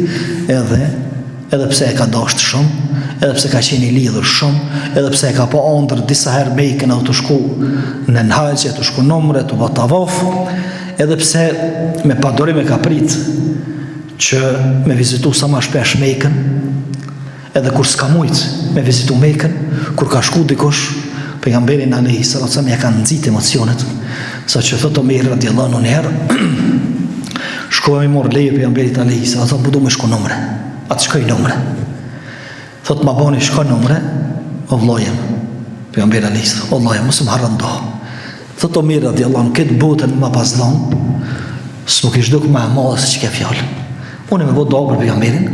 edhe pse e ka dasht shumë, edhe pse ka qeni lidhur shumë, edhe pse e ka po andër disa herë Mekën edhe të shku në haqë, të shku numre, të bë tavaf, edhe pse me padorim e ka prit që me vizitu sa ma shpesh Mekën, edhe kur s'ka mujtë me vizitu Mekën, kur ka shku dikush, pejgamberin alayhi salatu wasallam ja kanë nxit emocionet, sa që thotë Omer radiallahu anhu njëherë, shkova me morë leje pejgamberit alayhi salatu wasallam, po du me shku numre, atë shkoj numre. Thotë ma bani shko numre, o vlojem, pejgamberi alayhi salatu wasallam, o vlojem, mos më harrandoh. Thotë Omer radiallahu anhu, këtë botën ma pas dhon, s'mu kish duk ma madhe se që ke fjallë. Unë me bo doa për pejgamberin,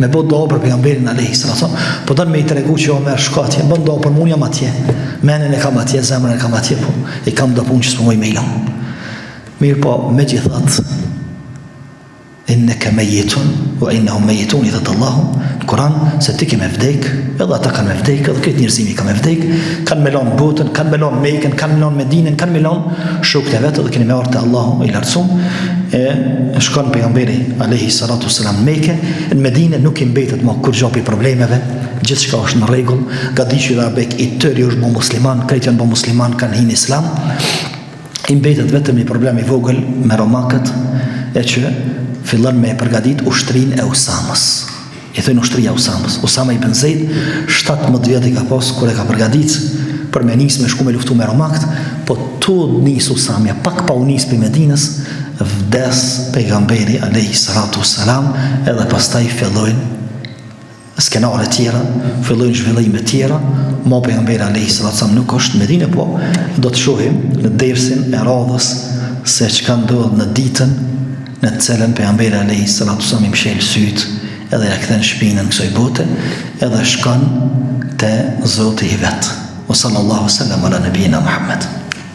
me bo doa për pejgamberin alayhi salatu wasallam, po dënë me i tregu që Omer shko atje, bën doa për mund jam atje, menen e kam atje, zemrën e kam atje, po i kam do punë që s'pëmoj me ilon. Mirë po, me gjithat, inneke mejitun, wa innehum mejitun, i thëtë Allahu, në Kur'an, se ti ke me vdek, edhe ata kanë me vdek, edhe këtë njërzimi ka me vdek, kanë melon botën, kanë melon Mekën, kanë melon Medinën, kanë melon shukët e vetë, edhe keni me orë të Allahu i lartësum, e shkon pejgamberi alayhi salatu wassalam në Mekë, në Medinë nuk i mbetet më kur gjopi problemeve, gjithçka është në rregull, gadishi dhe abek i tëri është bo musliman, krejt janë bo musliman, kanë hinë islam, i mbetet vetëm një problem i vogël me romakët, e që fillon me përgadit ushtrin e Usamës. I thënë ushtria e Usamës. Usama ibn Zeid, 17 vjet i ka pas kur e ka përgadit për me nis me shku me luftu me romakët, po tu nis Usamja, pak pa u nis për Medinës, vdes pejgamberi alayhi salatu wassalam, edhe pastaj fillojnë skenare tjera, fillojnë zhvillime tjera, ma pejgamberi alayhi salatu wassalam nuk është në Medinë, po do të shohim në dersin e radhës se çka ndodh në ditën në të cilën pejgamberi alayhi salatu wassalam i mshel syt, edhe ja kthen shpinën kësaj bote, edhe shkon te Zoti i vet. Wa sallallahu sallam ala nabiyina Muhammad.